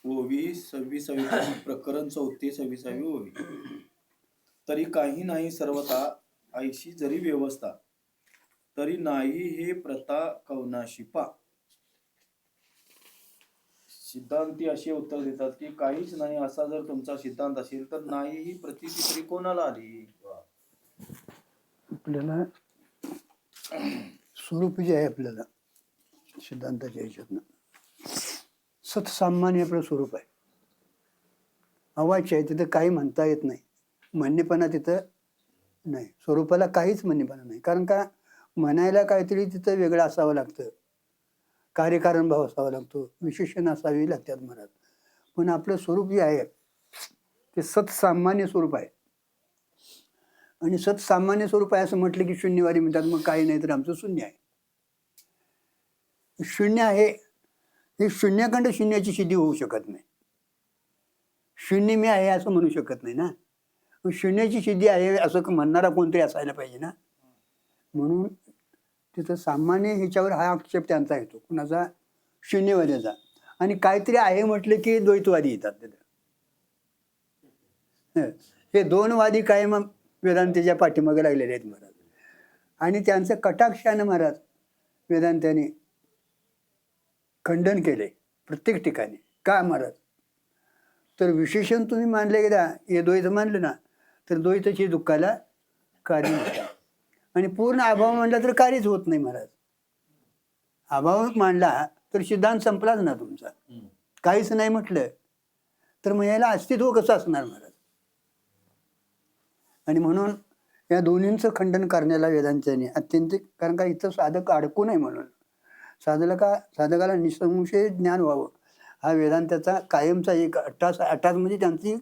ओवी 26 प्रकरण 34 ओवी. तरी काही नाही सर्वथा ऐशी जरी व्यवस्था, तरी नाही हे प्रथा कवनाशी पा. सिद्धांती असे उत्तर देतात की काहीच नाही असा जर तुमचा सिद्धांत असेल तर नाही ही प्रतीती तरी कोणाला आली. आपल्याला स्वरूप जे आहे आपल्याला सिद्धांताच्या ह्याच्यातनं सत्सामान्य आपलं स्वरूप आहे. अवाच्य आहे, तिथं काही म्हणता येत नाही. म्हणणेपणा तिथं नाही. स्वरूपाला काहीच म्हणणेपणा नाही. कारण का म्हणायला काहीतरी तिथं वेगळं असावं लागतं. कार्यकारण भाव असावा लागतो, विशेषण असावी लागतात महाराज. पण आपलं स्वरूप जे आहे ते सत्सामान्य स्वरूप आहे. आणि सत्सामान्य स्वरूप आहे असं म्हटलं की शून्यवादी म्हणतात मग काही नाही तर आमचं शून्य आहे. शून्य आहे हे शून्याखंड शून्याची सिद्धी होऊ शकत नाही. शून्य मी आहे असं म्हणू शकत नाही ना. शून्याची सिद्धी आहे असं म्हणणारा कोणतरी असायला पाहिजे ना. म्हणून तिथं सामान्य ह्याच्यावर हा आक्षेप त्यांचा येतो, कुणाचा? शून्यवाद्याचा. आणि काहीतरी आहे म्हटलं की द्वैतवादी येतात तिथं. हे दोन वादी काय मग वेदांताच्या पाठीमागे लागलेले आहेत महाराज. आणि त्यांचं कटाक्षानं महाराज वेदांताने खंडन केले प्रत्येक ठिकाणी. का महाराज? तर विशेषण तुम्ही मानले गेला, हे द्वैत मानलं ना तर द्वैताची दुःखाला कार्य होतं. आणि पूर्ण अभाव मांडला तर कार्यच होत नाही महाराज. अभाव मांडला तर सिद्धांत संपलाच ना तुमचा. काहीच नाही म्हटलं तर मग याला अस्तित्व कसं असणार महाराज? आणि म्हणून या दोन्हींचं खंडन करण्याला वेदांताने अत्यंत, कारण का इथं साधक अडकू नये म्हणून. साधकाला निसंशय ज्ञान व्हावं हा वेदांताचा कायमचा एक अट्टास म्हणजे त्यांची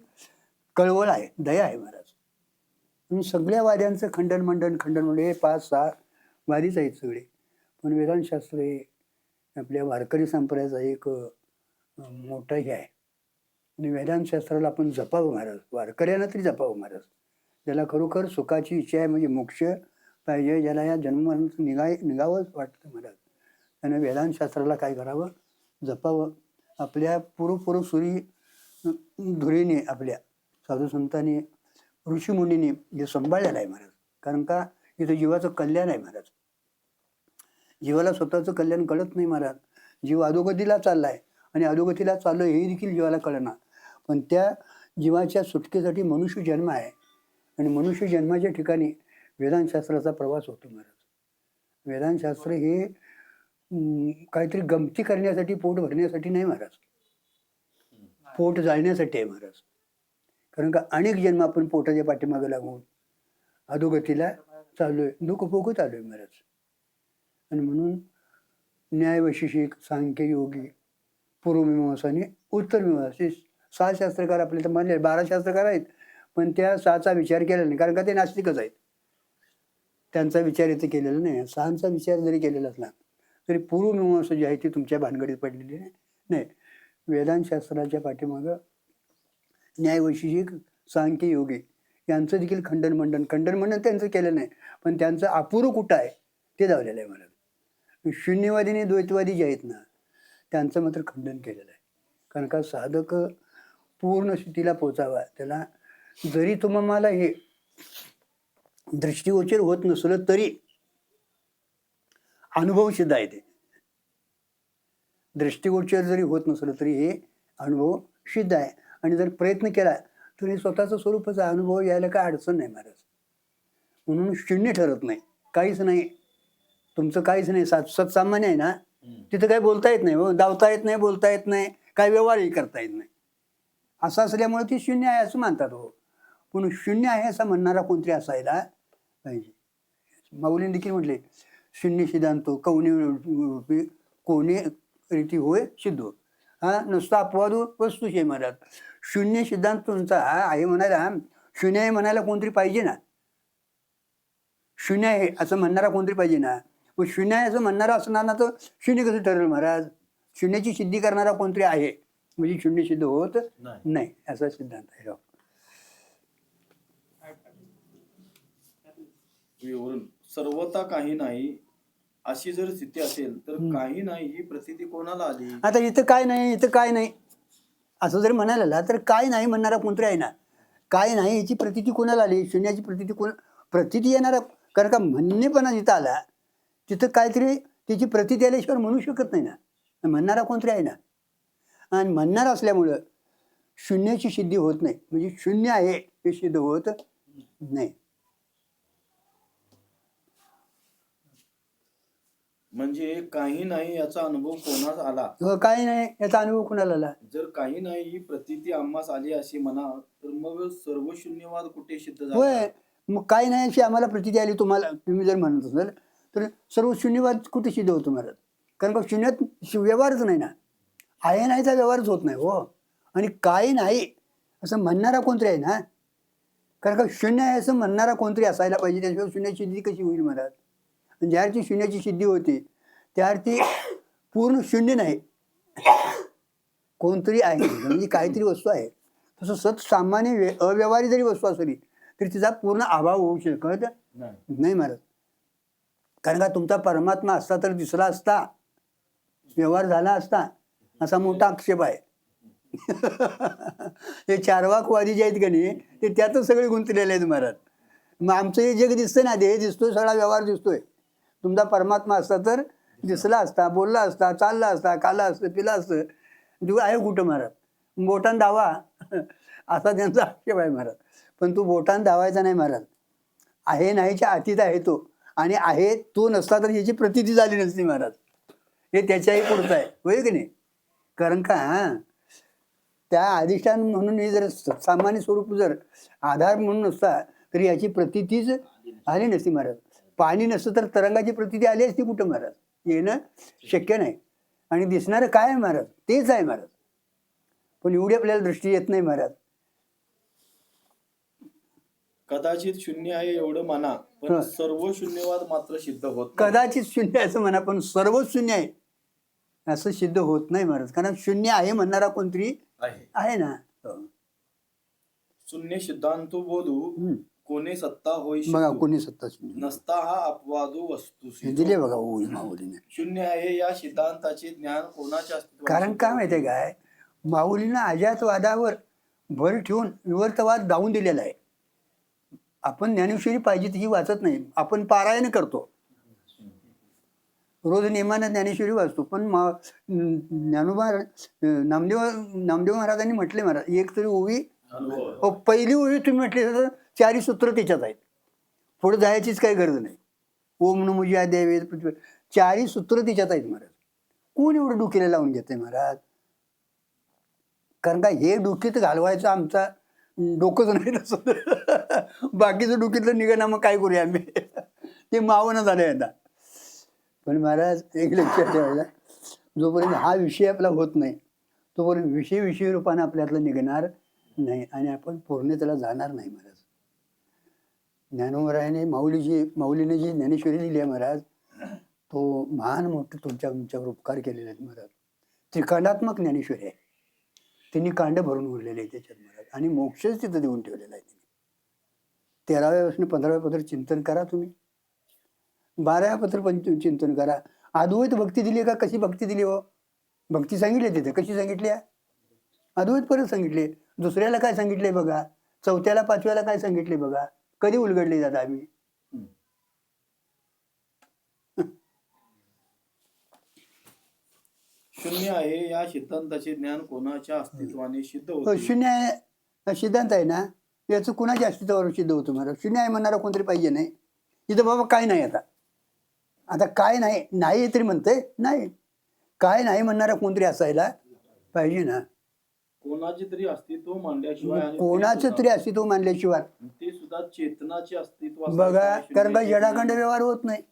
कळवळ आहे, दया आहे महाराज. म्हणून सगळ्या वाद्यांचं खंडन मंडन हे 5-6 वादीच आहेत सगळे. पण वेदांतशास्त्र हे आपल्या वारकरी संप्रदायाचा एक मोठा हे आहे. आणि वेदांतशास्त्राला आपण जपावं महाराज, वारकऱ्यांना तरी जपावं महाराज. ज्याला खरोखर सुखाची इच्छा आहे, म्हणजे मोक्ष पाहिजे, ज्याला या जन्माचं निघावंच वाटतं महाराज, त्यानं वेदांतशास्त्राला काय करावं? जपावं. आपल्या पूर्वसूरी धुरीने आपल्या साधू संतांनी ऋषीमुनींनी जे सांभाळलेलं आहे महाराज. कारण का इथं जीवाचं कल्याण आहे महाराज. जीवाला स्वतःचं कल्याण कळत नाही महाराज. जीव अधोगतीला चाललाय आणि अधोगतीला चाललोय हे देखील जीवाला कळणार. पण त्या जीवाच्या सुटकेसाठी मनुष्य जन्म आहे आणि मनुष्य जन्माच्या ठिकाणी वेदांतशास्त्राचा प्रवास होतो महाराज. वेदांतशास्त्र हे काहीतरी गमती करण्यासाठी, पोट भरण्यासाठी नाही महाराज. पोट जाळण्यासाठी आहे महाराज. कारण का अनेक जन्म आपण पोटाच्या पाठीमागे लागून अधोगतीला चाललोय, दुःख भोगत आलोय महाराज. आणि म्हणून न्याय, वैशेषिक, सांख्य, योगी, पूर्वमीमांसा आणि उत्तरमीमांसा 6 शास्त्रकार आपले तर मानले. 12 शास्त्रकार आहेत पण त्या 6चा विचार केला नाही, कारण का ते नास्तिकच आहेत. त्यांचा विचार इथे केलेला नाही. 6चा विचार जरी केलेला असला तरी पूर्वमीमांसा जी आहे ती तुमच्या भानगडीत पडलेली नाही. वेदांतशास्त्राच्या पाठीमागं न्याय, वैशेषिक, सांख्य, योगी यांचं देखील खंडन मंडन त्यांचं केलं नाही. पण त्यांचं अपूर्व कुठं आहे ते दावलेलं आहे मला. शून्यवादी आणि द्वैतवादी जे आहेत ना त्यांचं मात्र खंडन केलेलं आहे. कारण का साधक पूर्ण स्थितीला पोचावा, त्याला जरी तुम्हाला हे दृष्टीगोचर होत नसलं तरी अनुभव सिद्ध आहे. ते दृष्टीगोचर जरी होत नसलं तरी हे अनुभव सिद्ध आहे. आणि जर प्रयत्न केला तर हे स्वतःचं स्वरूपाचा अनुभव यायला काय अडचण नाही महाराज. म्हणून शून्य ठरत नाही, काहीच नाही, तुमचं काहीच नाही. सत्सामान्य आहे ना, तिथं काही बोलता येत नाही, धावता येत नाही, बोलता येत नाही, काही व्यवहारही करता येत नाही. असं असल्यामुळे ती शून्य आहे असं मानतात. पण शून्य आहे असं म्हणणारा कोणतरी असायला पाहिजे. माऊलीने देखील म्हटले शून्य सिद्धांतो कौने कोणे रीती होय सिद्धो. हा नुसता अपवाद वस्तूशे महाराज. शून्य सिद्धांत तुमचा आहे म्हणायला, शून्य आहे म्हणायला कोणतरी पाहिजे ना. शून्य आहे असं म्हणणारा कोणतरी पाहिजे ना. मग शून्य आहे असं म्हणणारा असणार ना तर शून्य कसं ठरेल महाराज? शून्याची सिद्धी करणारा कोणतरी आहे म्हणजे शून्य सिद्ध होत नाही असा सिद्धांत आहे. सर्वता काही नाही अशी जर स्थिती असेल तर काही नाही ही प्रतीती कोणाला आली? आता इथं काय नाही, इथं काय नाही असं जरी म्हणायला लागला तर काय नाही म्हणणारा कोणतरी आहे ना. काय नाही याची प्रतीती कोणाला आली, शून्याची प्रतीती प्रतीती येणारा. कारण का म्हणणेपणा जिथं आला तिथं काहीतरी त्याची प्रतीती आल्याशिवाय म्हणू शकत नाही ना. म्हणणारा कोणतरी आहे ना. आणि म्हणणार असल्यामुळं शून्याची सिद्धी होत नाही. म्हणजे शून्य आहे हे सिद्ध होत नाही. म्हणजे काही नाही याचा अनुभव कोणास आला. काही नाही याचा अनुभव कोणाला आला. जर काही नाही ही प्रतीती आम्हास आली अशी म्हणा तर मग सर्व शून्यवाद कुठे सिद्ध झाला? होय, मग काही नाही अशी आम्हाला प्रतीती आली तुम्हाला, तुम्ही जर म्हणत असाल तर सर्व शून्यवाद कुठे सिद्ध होतो महाराज. कारण का शून्यात व्यवहारच नाही ना. आहे नाहीचा व्यवहारच होत नाही हो. आणि काही नाही असं म्हणणारा कोणतरी आहे ना. कारण का शून्य आहे असं म्हणणारा कोणतरी असायला पाहिजे. त्याशिवाय शून्याची सिद्धी कशी होईल महाराज. ज्याची शून्याची सिद्धी होती त्यार्थी पूर्ण शून्य नाही, कोणतरी आहे म्हणजे काहीतरी वस्तू आहे. तसं सत्सामान्य अव्यवहारी जरी वस्तू असली तरी तिचा पूर्ण अभाव होऊ शकत नाही महाराज. कारण का तुमचा परमात्मा असता तर दिसला असता, व्यवहार झाला असता, असा मोठा आक्षेप आहे. हे चारवाकवादी जे आहेत का नाही ते त्यातच सगळे गुंतलेले आहेत महाराज. मग आमचं हे जग दिसतं ना, ते दिसतोय, सगळा व्यवहार दिसतोय. तुमचा परमात्मा असता तर दिसला असता, बोलला असता, चालला असता, खाल्ला असतं, पिला असतं. तू आहे कुठं महाराज. बोटान धावा असा त्यांचा आक्षेप आहे महाराज. पण तू बोटान धावायचा नाही महाराज. आहे नाहीच्या अतीत आहे तो. आणि आहे तो नसता तर ह्याची प्रतीती झाली नसती महाराज. हे त्याच्याही पुढचं आहे, होय की नाही. कारण का त्या अधिष्ठान म्हणून हे जर सामान्य स्वरूप जर आधार म्हणून नसता तर याची प्रतीतीच आली नसती महाराज. पाणी नसतं तर तरंगाची प्रतीती आली असती कुठं महाराज. येणं शक्य नाही. आणि दिसणारं काय आहे महाराज, तेच आहे महाराज. पण एवढी आपल्याला दृष्टी येत नाही महाराज. कदाचित शून्य आहे एवढं म्हणा पण सर्व शून्यवाद मात्र सिद्ध होत नाही. कदाचित शून्य असं म्हणा पण सर्वच शून्य आहे असं सिद्ध होत नाही महाराज. कारण शून्य आहे म्हणणारा कोणतरी आहे ना. शून्य सिद्धांत बोधू कोणी सत्ता होई बघा, शिकू. कोणी सत्ता शून्य नसता हा अपवादो वस्तू दिले बघा होई माऊलीने. शून्य आहे या सिद्धांताचे ज्ञान कोणाच्या अस्तित्वात कारण काय माहितीये काय, माऊलीनं अजातवादावर भर ठेवून विवर्तवाद दावून दिलेला आहे. आपण ज्ञानेश्वरी पाहिजे ती वाचत नाही, आपण पारायण करतो. रोज नेमानं ज्ञानेश्वरी वाचतो. पण ज्ञानोबा नामदेव महाराजांनी म्हटले महाराज एक तरी ओवी, पहिली ओवी तुम्ही म्हटली तर चारी सूत्र त्याच्यात आहेत. पुढे जायचीच काही गरज नाही. ओम नमो ज्या देवे पृथ्वी, चारी सूत्र तिच्यात आहेत महाराज. कोण एवढं डोक्याला लावून घेते महाराज. कारण का हे डोक्यात घालवायचं आमचा डोकंच नाही तसं. बाकीचं डोक्यातलं निघणं मग काय करूया आम्ही. ते मावणं झालं आता. पण महाराज एक लक्षात ठेवायला, जोपर्यंत हा विषय आपला होत नाही तोपर्यंत विषय रूपाने आपल्यातलं निघणार नाही आणि आपण पूर्णतेला जाणार नाही महाराज. ज्ञानोबरायाने माऊलीने जी ज्ञानेश्वरी दिली आहे महाराज, तो महान मोठं तुमच्यावर उपकार केलेले आहेत महाराज. त्रिकांडात्मक ज्ञानेश्वरी आहे. त्यांनी कांड भरून उरलेले आहे त्याच्यात महाराज. आणि मोक्षच तिथं देऊन ठेवलेला आहे त्यांनी. 13व्या पासून 15व्या पत्र चिंतन करा तुम्ही. 12व्या पत्र पण चिंतन करा. अद्वैत भक्ती दिली का, कशी भक्ती दिली हो. भक्ती सांगितली तिथे, कशी सांगितली आहे अद्वैत परत सांगितले. दुसऱ्याला काय सांगितले बघा, चौथ्याला पाचव्याला काय सांगितले बघा. कधी उलगडले जात आम्ही. शून्य आहे या सिद्धांताचे ज्ञान कोणाच्या अस्तित्वाने सिद्ध होते. शून्य आहे सिद्धांत आहे ना, याचं कुणाच्या अस्तित्वावर सिद्ध होतं महाराज. शून्य आहे म्हणणारा कोणतरी पाहिजे. नाही इथं बाबा काय नाही. आता काय नाही तरी म्हणतंय नाही. काय नाही म्हणणारा कोणतरी असायला पाहिजे ना. कोणाचे तरी अस्तित्व मांडल्याशिवाय आणि कोणाचं तरी अस्तित्व मानल्याशिवाय ते सुद्धा चेतनाचे अस्तित्व बघा. कारण का जडाखंड व्यवहार होत नाही.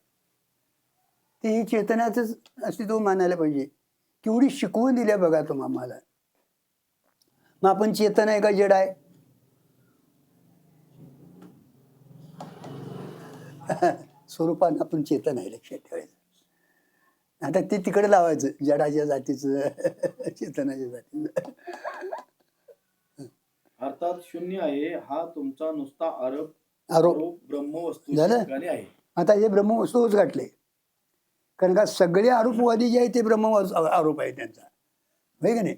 ते ही चेतनाचंच अस्तित्व मानायला पाहिजे. केवढी शिकवून दिल्या बघा तुम्ही आम्हाला. मग आपण चेतन आहे का जड आहे. स्वरूपानं आपण चेतन आहे, लक्षात ठेवायचं. आता ते तिकडे लावायचं, जडाच्या जातीचं चेतनाच्या जातीचं. अर्थात शून्य आहे हा तुमचा नुसता आरोप ब्रह्मवस्तू झालं. आहे. आता हे ब्रह्मवस्तूच गाठले. कारण का सगळे आरोपवादी जे आहेत ते ब्रह्म आरोप आहे त्यांचा, होय का नाही.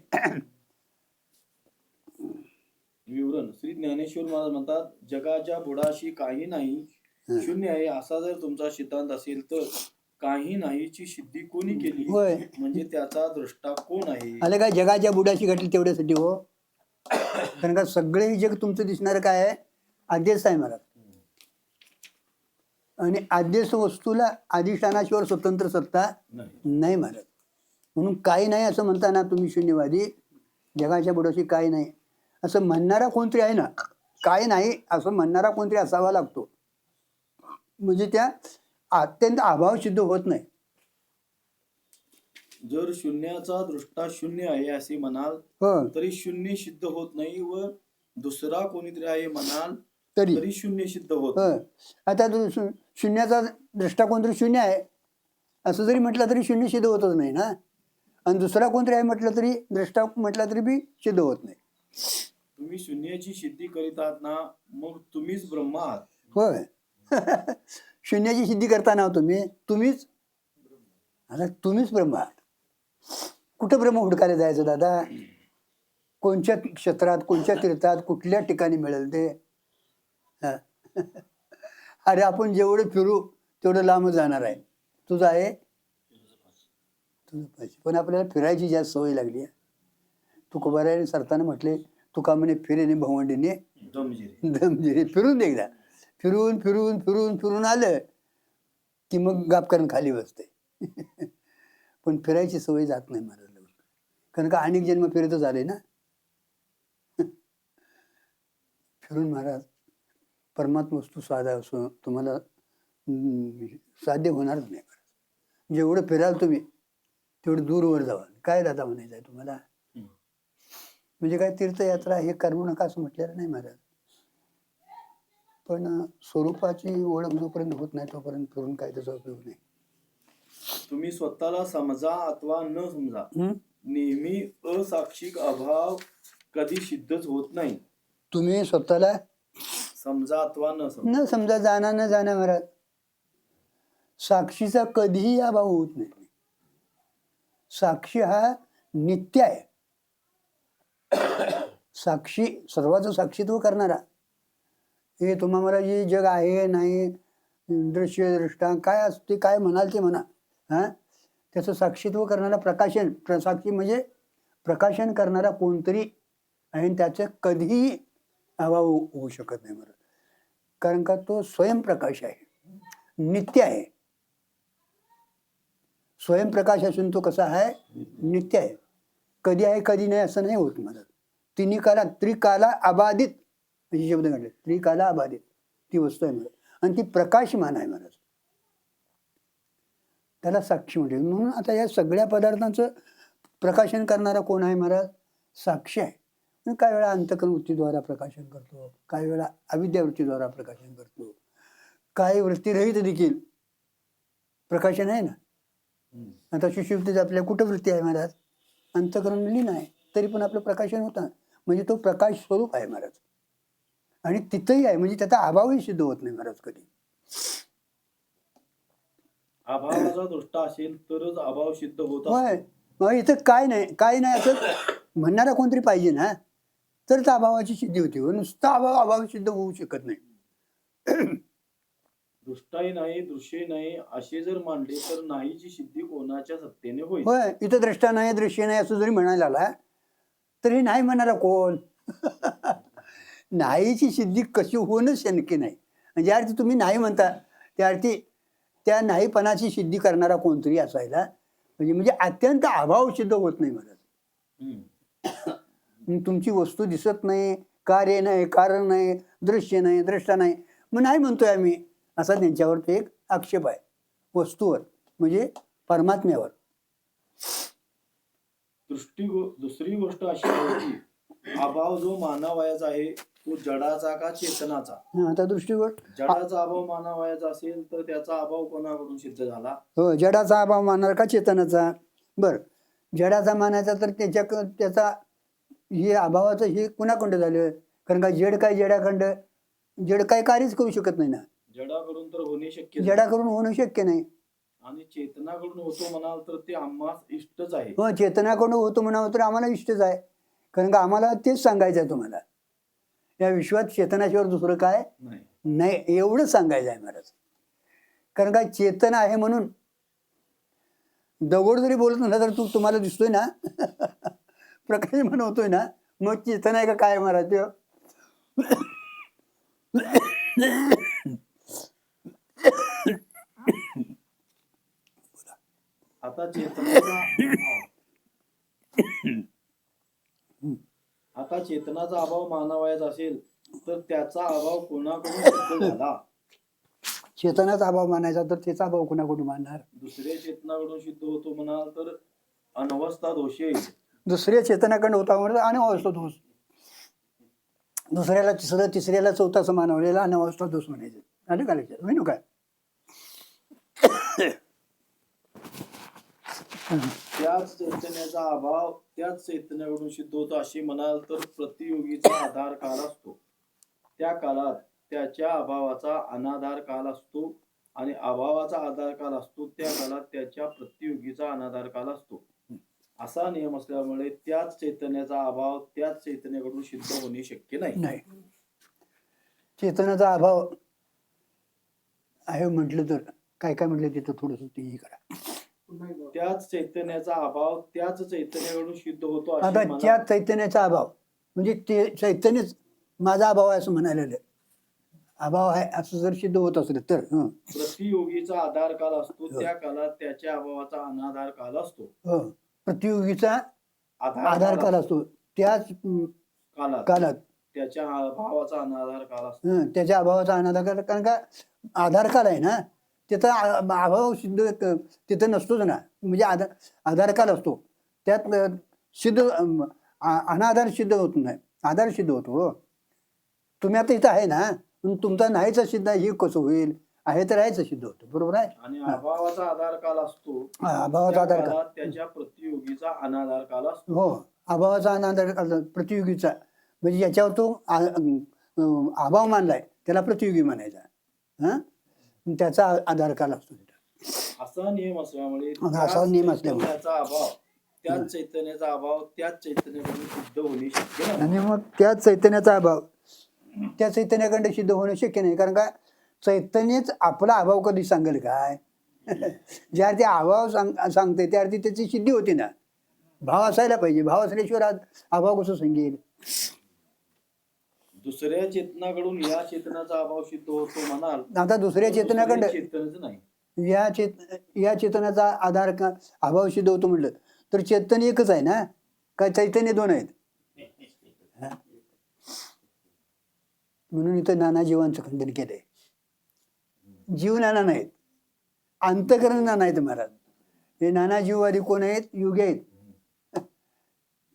श्री ज्ञानेश्वर महाराज म्हणतात, जगाच्या बुडाशी काही नाही शून्य आहे असा जर तुमचा सिद्धांत असेल तर काही नाहीची सिद्धी कोणी केली, होय. म्हणजे त्याचा द्रष्टा कोण आहे? आले काय जगाच्या बुडाशी घटली तेवढ्यासाठी हो. कारण का सगळे हे जग तुमचं दिसणारं काय आहे, आद्यच आहे महाराज. आणि आद्यस वस्तूला अधिष्ठानाशिवाय स्वतंत्र सत्ता नाही महाराज. म्हणून काही नाही असं म्हणताना तुम्ही शून्यवादी, जगाच्या बुडाशी काही नाही असं म्हणणारा कोणतरी आहे ना. काय नाही असं म्हणणारा कोणतरी असावा लागतो, म्हणजे त्या अत्यंत अभाव सिद्ध होत नाही. जर शून्याचा दृष्टा शून्य आहे असे म्हणाल हो तरी शून्य सिद्ध होत नाही, व दुसरा कोणीतरी आहे म्हणाल तरी तरी शून्य सिद्ध होत हो. नाही. आता शून्याचा द्रष्टा कोणतरी शून्य आहे असं जरी म्हटलं तरी शून्य सिद्ध होतच नाही ना. आणि दुसरा कोणतरी आहे म्हटलं तरी द्रष्टा म्हटलं तरी बी सिद्ध होत नाही. तुम्ही शून्याची सिद्धी करीत आहात ना, मग तुम्हीच ब्रह्म आहात. होय. शून्याची सिद्धी करताना तुम्हीच आता तुम्हीच ब्रह्म आहात. कुठं ब्रह्म हुडकायला जायचं दादा? कोणत्या क्षेत्रात, कोणत्या तीर्थात, कुठल्या ठिकाणी मिळेल ते? हा. अरे आपण जेवढं फिरू तेवढं लांब जाणार आहे. तुझं आहे तुझं पाहिजे. पण आपल्याला फिरायची जास्त सवय लागली आहे. तुकोबारायने सरताना म्हटले, तुका म्हणे फिरेने भवंडीने जमजिरी. दमजिरी. फिरून दे एकदा. फिरून फिरून फिरून फिरून आलं की मग गापकरण खाली बसते. पण फिरायची सवय जात नाही महाराज. कारण का अनेक जन्म फिरतच आले ना. फिरून महाराज परमात्मा वस्तू साधा असो तुम्हाला साध्य होणारच नाही महाराज. जेवढं फिराल तुम्ही तेवढं दूरवर जावा. काय दादा म्हणायचं आहे तुम्हाला? म्हणजे काय तीर्थयात्रा हे करू नका असं म्हटलेलं नाही महाराज. पण स्वरूपाची ओळख जोपर्यंत होत नाही तोपर्यंत फिरून काय त्याचा उपयोग नाही. तुम्ही स्वतःला समजा अथवा न समजा, नेहमी असाक्षिक अभाव कधी सिद्धच होत नाही. तुम्ही स्वतःला समजा अथवा न समजा. न समजा जाणार न जाणार महाराज, साक्षीचा कधीही अभाव होत नाही. साक्षी हा नित्य आहे. साक्षी सर्वांचं साक्षीत्व करणारा. हे तुम्हा महाराज हे जग आहे नाही, दृश्य दृष्टा काय असते काय म्हणाल ते म्हणा. हा, त्याचं साक्षीत्व करणारा प्रकाशन, साक्षी म्हणजे प्रकाशन करणारा कोणतरी आहे. त्याचं कधीही अभाव होऊ शकत नाही महाराज. कारण का तो स्वयंप्रकाश आहे, नित्य आहे. स्वयंप्रकाश असून तो कसा आहे? नित्य आहे. कधी आहे कधी नाही असं नाही होत महाराज. तिन्ही काला त्रिकाला अबाधित असे शब्द काढले. त्रिकाला अबाधित ती वस्तू आहे महाराज. आणि ती प्रकाशमान आहे महाराज. त्याला साक्षी म्हणजे. म्हणून आता या सगळ्या पदार्थांचं प्रकाशन करणारा कोण आहे महाराज? साक्षी आहे. काही वेळा अंतःकरण वृत्तीद्वारा प्रकाशन करतो, काही वेळा अविद्या वृत्तीद्वारा प्रकाशन करतो, काही वृत्तीरहित देखील प्रकाशन आहे ना. आता सुषुप्तीत आपल्या कुठं वृत्ती आहे महाराज? अंतःकरण लीन आहे, तरी पण आपलं प्रकाशन होतं. म्हणजे तो प्रकाश स्वरूप आहे महाराज. आणि तिथंही आहे, म्हणजे त्याचा अभावही सिद्ध होत नाही महाराज कधी. अभावाचा दृष्टा असेल तरच अभाव सिद्ध होत असतो. होय. मग इथं काय नाही असं म्हणणारा कोणतरी पाहिजे ना, तर त्या अभावाची सिद्धी होती. नुसता अभाव सिद्ध होऊ शकत नाही. दृष्टाही नाही दृश्यही नाही असे जर मांडले तर नाहीची सिद्धी कोणाच्या सत्तेने होईल? होय. इथं द्रष्टा नाही दृश्य नाही असं जरी म्हणायला आला तरी नाही म्हणणारा कोण? नाहीची सिद्धी कशी होणंच शक्य नाही. ज्या अर्थी तुम्ही नाही म्हणता त्या अर्थी त्या नाहीपणाची सिद्धी करणारा कोणतरी असायला म्हणजे अत्यंत अभाव सिद्ध होत नाही महाराज. तुमची वस्तू दिसत नाही, कार्य नाही, कारण नाही, दृश्य नाही, द्रष्टा नाही, मग नाही म्हणतोय आम्ही असा त्यांच्यावर एक आक्षेप आहे वस्तूवर, म्हणजे परमात्म्यावर. दुसरी गोष्ट अशी आहे की अभाव जो मानावयाचा आहे तो जडाचा का चेतनाचा? आता दृष्टीवर जडाचा अभाव मानावयाचा असेल तर त्याचा अभाव कोणाकडून सिद्ध झाला? हो, जडाचा अभाव मानणार का चेतनाचा? बर, जडाचा मानायचा तर त्याचा हे अभावाचं हे कुणाखंड झालं? कारण का जड काय जडाखंड, जड काय कार्यच करू शकत नाही ना. जडाकडून तर होणे शक्य जडाकडून होणं शक्य नाही. आणि चेतनाकडून होतो म्हणाल तर ते आम्हाला इष्टच आहे. हो, चेतनाकडून होतो म्हणावं तर आम्हाला इष्टच आहे. कारण का आम्हाला तेच सांगायचं आहे तुम्हाला. या विश्वात चेतनाशिवाय दुसरं काय नाही. नाही, एवढं सांगायचं आहे महाराज. कारण काय, चेतन आहे म्हणून दगड जरी बोलत नसला तर तुम्हाला दिसतोय ना प्रकाश म्हणवतोय ना, मग चेतन आहे का काय महाराज ते? आता चेतनाचा आता चेतनाचा अभाव मानावयाचा असेल तर त्याचा अभाव कोणाकडून सिद्ध झाला? चेतनाचा अभाव मानायचा तर त्याचा अभाव कोणाकडून मानणार? दुसऱ्या चेतनाकडून सिद्ध होतो म्हणाल तर अनवस्था दोष येईल. दुसऱ्या चेतनाकडे होता म्हणून अनवस्था दोष, दुसऱ्याला तिसऱ्याला चौथाचं मानवलेला अनवस्था दोष म्हणायचं. आलं का लक्षात? म्हणू काय? त्याच चैतन्याचा अभाव त्याच चैतन्याकडून सिद्ध होतो असे म्हणाल तर प्रतियोगीचा आधार काल असतो, त्या कालात त्याच्या अभावाचा अनाधार काल असतो आणि अभावाचा आधार काल असतो, त्या कालात त्याच्या प्रतियोगीचा अनाधार काल असतो. असा नियम असल्यामुळे त्याच चैतन्याचा अभाव त्याच चैतन्याकडून सिद्ध होणे शक्य नाही. चेतनाचा अभाव आहे म्हटलं तर काय काय म्हटलं तिथं थोडस ते करा. त्याच चैतन्याचा अभाव त्याच चैतन्याकडून सिद्ध होतो असे आता म्हणा. त्या चैतन्याचा अभाव म्हणजे ते चैतन्यच माझा अभाव आहे असं म्हणायला अभाव आहे असं जर सिद्ध होत असेल तर प्रतियोगीचा आधार काल असतो, त्या कालात त्याच्या अभावाचा अनाधार काल असतो. प्रतियोगीचा आधार काल असतो, त्याच कालात त्याच्या अभावाचा अनाधार काल असतो. त्याच्या अभावाचा अनाधार काल. कारण का आधार काल आहे ना, त्याचा अभाव सिद्ध तिथं नसतोच ना. म्हणजे आधार काल असतो, त्यात सिद्ध अनाधार सिद्ध होत नाही, आधार सिद्ध होतो. तुम्ही आता इथं आहे ना, तुमचा नाहीच सिद्ध हे कसं होईल? आहे तर आहेच सिद्ध होतं. बरोबर आहे. आणि अभावाचा आधार काल असतो, अभावाचा आधार काल त्याच्या प्रतियोगीचा अनाधार काल असतो. हो, अभावाचा अनाधार काल प्रतियोगीचा म्हणजे ज्याच्यावर तो अभाव मानलाय त्याला प्रतियोगी म्हणायचा. त्याचा आधार काल असतो. असा नियम असल्यामुळे त्याचा अभाव त्याच चैतन्याचा अभाव त्याच चैतन्याकडून सिद्ध होणे शक्य नाही. आणि मग त्याच चैतन्याचा अभाव त्या चैतन्याकडे सिद्ध होणं शक्य नाही. कारण का चैतन्यच आपला अभाव कधी सांगेल काय? ज्या ते अभाव सांगते त्या अर्थी त्याची सिद्धी होती ना. भाव असायला पाहिजे, भाव असल्याशिवाय अभाव कसं सांगेल? दुसऱ्या चेतनाकडून या चेतनाचा अभाव सिद्ध होतो म्हणाल. आता दुसऱ्या चेतनाकडे चेतनच नाही, या चेतनाचा आधार अभाव सिद्ध होतो म्हटलं तर चेतन एकच आहे ना, काय चैतन्य दोन आहेत? म्हणून इथं नाना जीवांचं खंडन केलंय. जीव नाना नाहीत, अंतकरण नाना आहेत महाराज. हे नाना जीववादी कोण आहेत? योगी आहेत.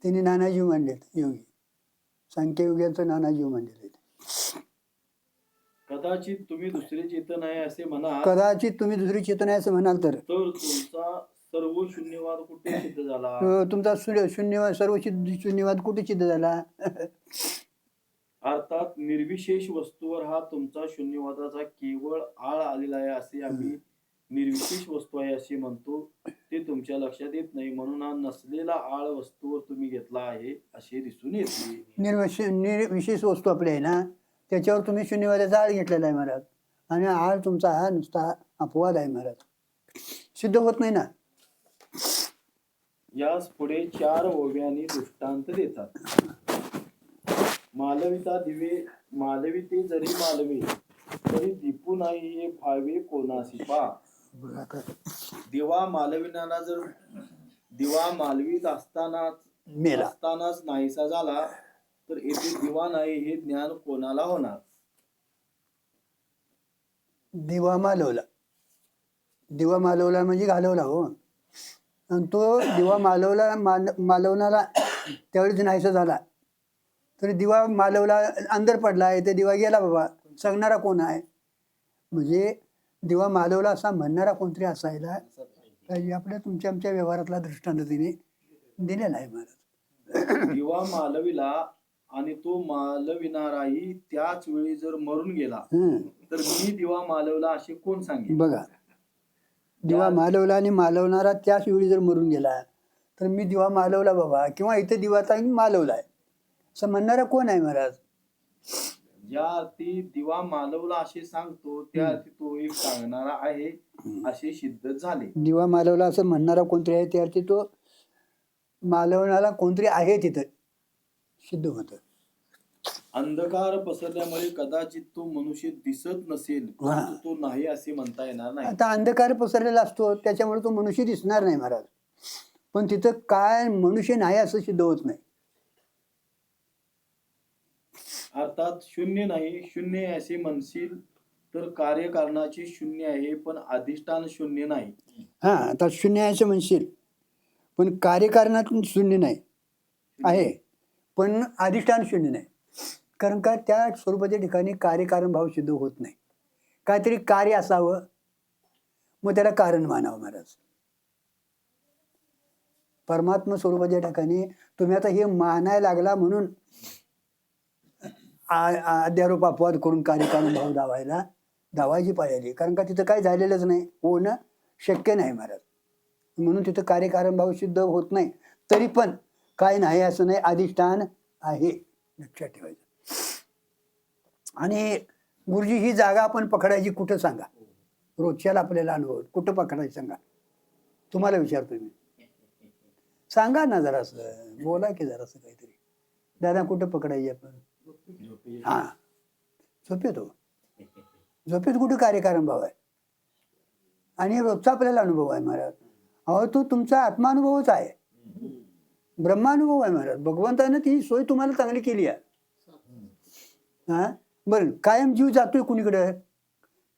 त्यांनी नाना जीव मांडलेत. योगी सांख्ययोग्यांचं नाना जीव मांडलेले. कदाचित तुम्ही दुसरे चेतन आहे असे म्हणा, कदाचित तुम्ही दुसरी चेतन आहे असं म्हणाल तर तुमचा सर्व शून्यवाद कुठे सिद्ध झाला? तुमचा शून्यवाद सर्व शून्यवाद कुठे सिद्ध झाला? अर्थात निर्विशेष वस्तूवर हा तुमचा शून्यवादाचा केवळ आळ आलेला आहे. असे आम्ही निर्विशेष वस्तू आहे असे म्हणतो, ते तुमच्या लक्षात येत नाही. म्हणून हा नसलेला आळ वस्तूवर तुम्ही घेतला आहे असे दिसून येते. निर्विशेष वस्तू आपली आहे ना, त्याच्यावर तुम्ही शून्यवादाचा आळ घेतलेला आहे महाराज. आणि आळ तुमचा हा नुसता अपवाद आहे महाराज, सिद्ध होत नाही ना. यास पुढे 4 ओव्यांनी दृष्टांत देतात. मालविता दिवे मालविते जरी मालवे तरी दीपू नाही हे भावे कोणासी पा. दिवा मालविणारा जर दिवा मालवीत असतानाच नाहीसा झाला तर येथे दिवा नाही हे ज्ञान कोणाला होणार? दिवा मालवला म्हणजे घालवला. हो, आणि तो दिवा मालवणारा त्यावेळेस नाहीसा झाला तरी दिवा मालवला, अंधार पडला आहे, ते दिवा गेला बाबा, सांगणारा कोण आहे? म्हणजे दिवा मालवला असा म्हणणारा कोणतरी असायला पाहिजे. आपल्या आमच्या व्यवहारातला दृष्टांत तिने दिलेला आहे महाराज. दिवा मालविला आणि तो मालविणाराही त्याच वेळी जर मरून गेला तर मी दिवा मालवला असे कोण सांगेल? बघा, दिवा मालवला आणि मालवणारा त्याच वेळी जर मरून गेला तर मी दिवा मालवला बाबा, किंवा इथे दिवाचा मालवलाय असं म्हणणारा कोण आहे महाराज? ज्या अर्थी दिवा मालवला असे सांगतो त्या अर्थी तो एक सांगणारा आहे असे सिद्ध झाले. दिवा मालवला असं म्हणणारा कोणतरी आहे, त्याअर्थी तो मालवणारा कोणतरी आहे तिथं सिद्ध होतं. अंधकार पसरल्यामुळे कदाचित तो मनुष्य दिसत नसेल, परंतु तो नाही असे म्हणता येणार नाही. आता अंधकार पसरलेला असतो त्याच्यामुळे तो मनुष्य दिसणार नाही महाराज, पण तिथं काय मनुष्य नाही असं सिद्ध होत नाही. अर्थात शून्य नाही, शून्य आहे असे म्हणशील तर कार्यकारणाचे शून्य आहे पण अधिष्ठान शून्य नाही. हा, आता शून्य आहे असं म्हणशील पण कार्यकारणातून शून्य नाही आहे, पण अधिष्ठान शून्य नाही. कारण का त्या स्वरूपाच्या ठिकाणी कार्यकारण भाव सिद्ध होत नाही. काहीतरी कार्य असावं मग त्याला कारण मानावं महाराज. परमात्मा स्वरूपाच्या ठिकाणी तुम्ही आता हे मानायला लागला म्हणून अध्यारोप अपवाद करून कार्यकारण भाव दावायची पाहिजे. कारण का तिथं काय झालेलंच नाही, होणं शक्य नाही महाराज. म्हणून तिथं कार्यकारण भाव सिद्ध होत नाही. तरी पण काय नाही असं नाही, अधिष्ठान आहे, लक्षात ठेवायचं. आणि गुरुजी ही जागा आपण पकडायची कुठं सांगा, रोजच्याला आपल्याला अनुभव कुठं पकडायची सांगा. तुम्हाला विचारतो मी, सांगा ना जरासं, बोला की जरासं काहीतरी. दादा कुठं पकडायची आपण? हा, झोपेत हो. झोपेत कुठं कार्यकारण भाव आहे? आणि रोजचा आपल्याला अनुभव आहे महाराज. अहो तो तुमचा आत्मानुभवच आहे, ब्रह्मानुभव आहे महाराज. भगवंतानं ती सोय तुम्हाला चांगली केली आहे. हा बरं, कायम जीव जातोय कुणीकडे?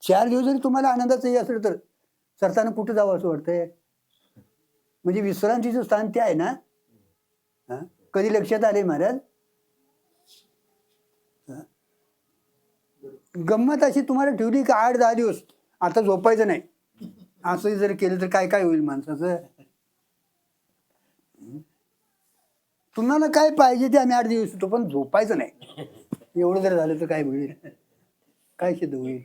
4 दिवस जरी तुम्हाला आनंदाचं हे असेल तर सरताना कुठं जावं असं वाटतंय? म्हणजे विश्रांतीचं स्थान ते आहे ना. हा, कधी लक्षात आले महाराज? गंमत अशी तुम्हाला ठेवली की 8-10 दिवस आता झोपायचं नाही, असं जर केलं तर काय काय होईल माणसाचं? तुम्हाला काय पाहिजे ते आम्ही 8 दिवस होतो, पण झोपायचं नाही. एवढं जर झालं तर काय होईल? काय सिद्ध होईल?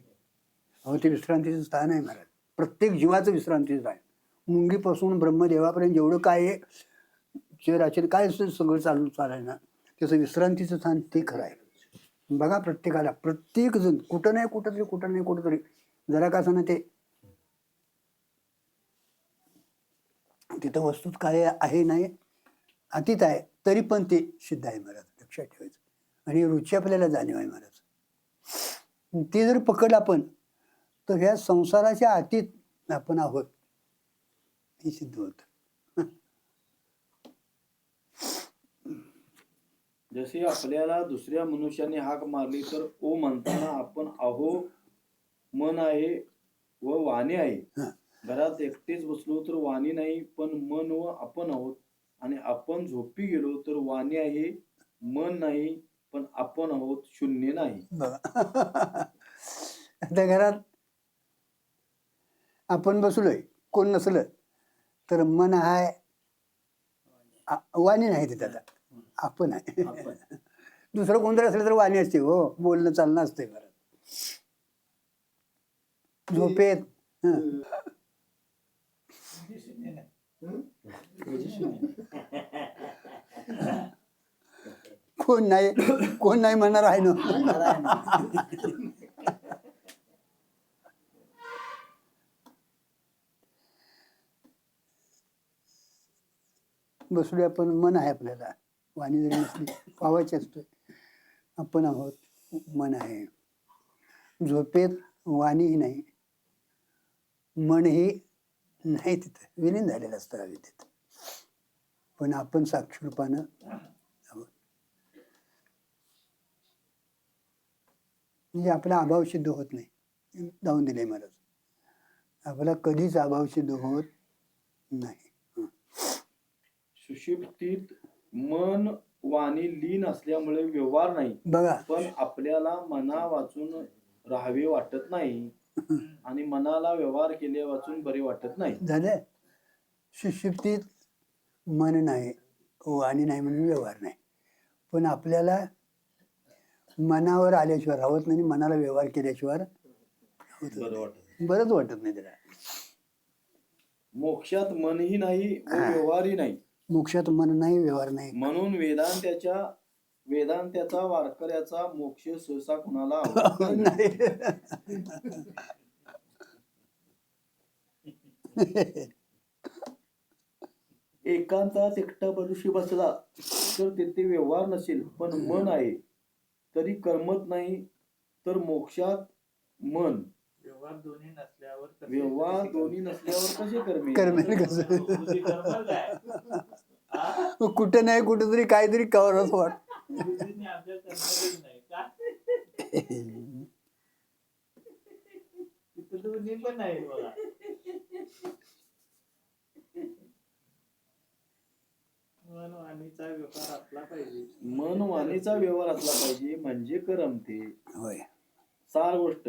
अहो ते विश्रांतीचं स्थान आहे महाराज. प्रत्येक जीवाचं विश्रांतीचं स्थान. मुंगीपासून ब्रह्मदेवापर्यंत जेवढं काय आहे, शरीराचे काय सगळं चालाय ना, त्याचं विश्रांतीचं स्थान ते खरं आहे. बघा प्रत्येकाला, प्रत्येक जण कुठं नाही कुठंतरी जरा का असं ना ते तिथं वस्तूत काय आहे नाही, अतीत आहे, तरी पण ते सिद्ध आहे महाराज, लक्षात ठेवायचं. आणि रुची आपल्याला जाणीव आहे महाराज. ते जर पकडलं आपण तर ह्या संसाराच्या अतीत आपण आहोत हे सिद्ध होत. जसे आपल्याला दुसऱ्या मनुष्याने हाक मारली तर ओ म्हणताना आपण अहो मन आहे व वाणी आहे. घरात एकटेच बसलो तर वाणी नाही पण मन व आपण आहोत. आणि आपण झोपी गेलो तर वाणी आहे, मन नाही पण आपण आहोत, शून्य नाही. आता घरात आपण बसलोय, कोण नसलं तर मन आहे, वाणी नाही तिथं, आता आपण आहे. दुसरं कोणतरी असलं तर वाणी असते, हो, बोलणं चालणं असते घरात. झोपेत कोण नाही म्हणणार आहे ना. बसलोय आपण, मन आहे आपल्याला, वाणी जरी नसली पावायची असतोय. आपण आहोत, मन आहे. झोपेत वाणीही नाही, मनही नाही, तिथं विलीन झालेलं असतं हवेत. पण आपण साक्षी रूपानं आहोत. म्हणजे आपला अभाव सिद्ध होत नाही, जाऊन दिले महाराज. आपला कधीच अभाव सिद्ध होत नाही. सुषुप्तीत मन वाणी लीन असल्यामुळे व्यवहार नाही. बघा, पण आपल्याला मना वाचून राहावे वाटत नाही आणि मनाला व्यवहार केले वाचून बरे वाटत नाही. झालं. सुषुप्तीत मन नाही, वाणी नाही म्हणून व्यवहार नाही. पण आपल्याला मनावर आल्याशिवाय राहत नाही, मनाला व्यवहार केल्याशिवाय बरंच वाटत नाही त्याला. मोक्षात मनही नाही व व्यवहारही नाही. मोक्षात मन नाही, व्यवहार नाही. म्हणून वेदांताच्या वेदांत्याचा वारकऱ्याचा मोक्ष सहसा कुणाला आवडत नाही. नाही. एकांतात एकटा मनुष्य बसला तर तेथे व्यवहार नसेल, पण मन आहे तरी करमत नाही. तर मोक्षात मन व्यवहार दोन्ही नसल्यावर व्यवहार दोन्ही नसल्यावर कसे कर्मे? कर्मे कसं? कर्म काय? कुठे नाही कुठेतरी काहीतरी कवरच वाट. गुरुजींनी आमच्या कर्मच नाही का? तिथं दोन्ही पण नाही बघा. मन वाणीचा व्यवहार असला पाहिजे. मन वाणीचा व्यवहार असला पाहिजे म्हणजे करमते. होय. सार गोष्ट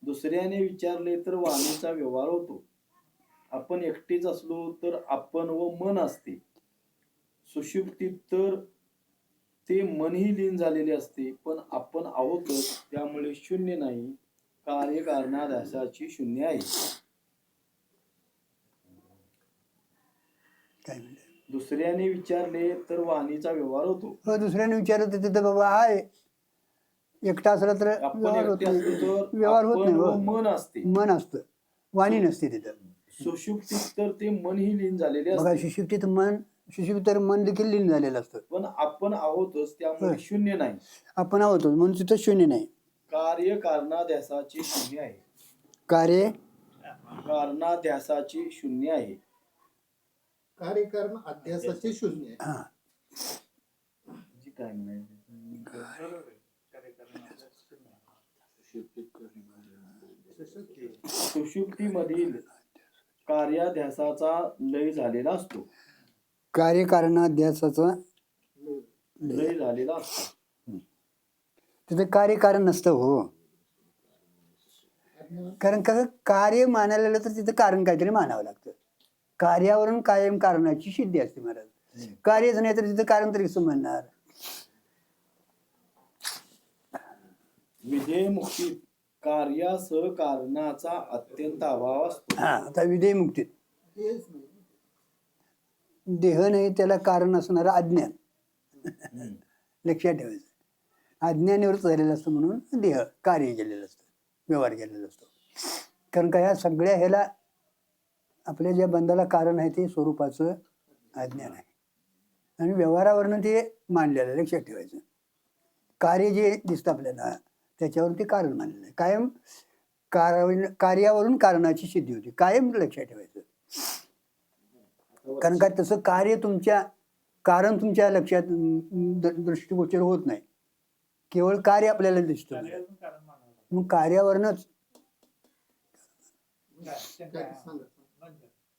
दुसऱ्याने विचारले तर वाणीचा व्यवहार होतो. आपण एकटेच असलो तर आपण व मन असते. सुषुप्तीत तर ते मनही लीन झालेले असते, पण आपण आहोतच, त्यामुळे शून्य नाही. कार्यकारणाध्यासाची शून्य आहे. काय म्हणते? दुसऱ्याने विचारले तर वाणीचा व्यवहार होतो. हो, दुसऱ्याने विचारत होते तर बाबा आहे एकटा असला तर आपण व्यवहार होत एकटे नाही. असलो तर व्यवहार होत आपण नाही. व हो. मन असते. मन असतं, वाणी नसते तिथं. सुषुप्तीत तर ते मनही लीन झालेले बघा, असते, सुशिक्षित तर मन देखील लीन झालेलं असतं. पण आपण आहोतच, त्यामुळे शून्य नाही. आपण आहोत म्हणून तिथं शून्य नाही. कार्यकारणाध्यासाची शून्य आहे. कार्य कारणाध्यासाची शून्य आहे. कार्यकारण अध्यासाचे शून्य आहे. हा. जी काय म्हणायचं? बरोबर आहे. कार्यक्रमाचं शून्य. सुषुप्तीमधील कार्याध्यासाचा लय झालेला असतो. कार्यकारणाध्यासाचा लय झालेला असतो. तिथं कार्यकारण नसतं. हो, कारण कसं कार्य मानायला लागलं तर तिथं कारण काहीतरी मानावं लागतं. कार्यावरून कायम कारणाची सिद्धी असते महाराज. कार्यच नाही तर तिथं कारण तरी कसं म्हणणार? विधेय मुक्तीत कार्यासह कारणाचा अत्यंत अभाव असतो. हा, आता विधेय मुक्तीत हेच नाही. देह नाही त्याला कारण असणारं अज्ञान. लक्षात ठेवायचं. अज्ञानीवरच झालेलं असतं म्हणून देह कार्य केलेलं असतं, व्यवहार केलेला असतो. कारण का ह्या सगळ्या ह्याला आपल्या ज्या बंधाला कारण आहे ते स्वरूपाचं अज्ञान आहे आणि व्यवहारावरनं ते मांडलेलं आहे. लक्षात ठेवायचं. कार्य जे दिसतं आपल्याला त्याच्यावरून ते कारण मानलेलं आहे. कायम कार्यावरून कारणाची सिद्धी होती, कायम लक्षात ठेवायचं. कारण का तसं कारण तुमच्या लक्षात दृष्टीगोचर होत नाही. केवळ कार्य आपल्याला दिसतं. कार्याचं कारण मानावं लागतं. मग कार्यावरनच काय? सांगा.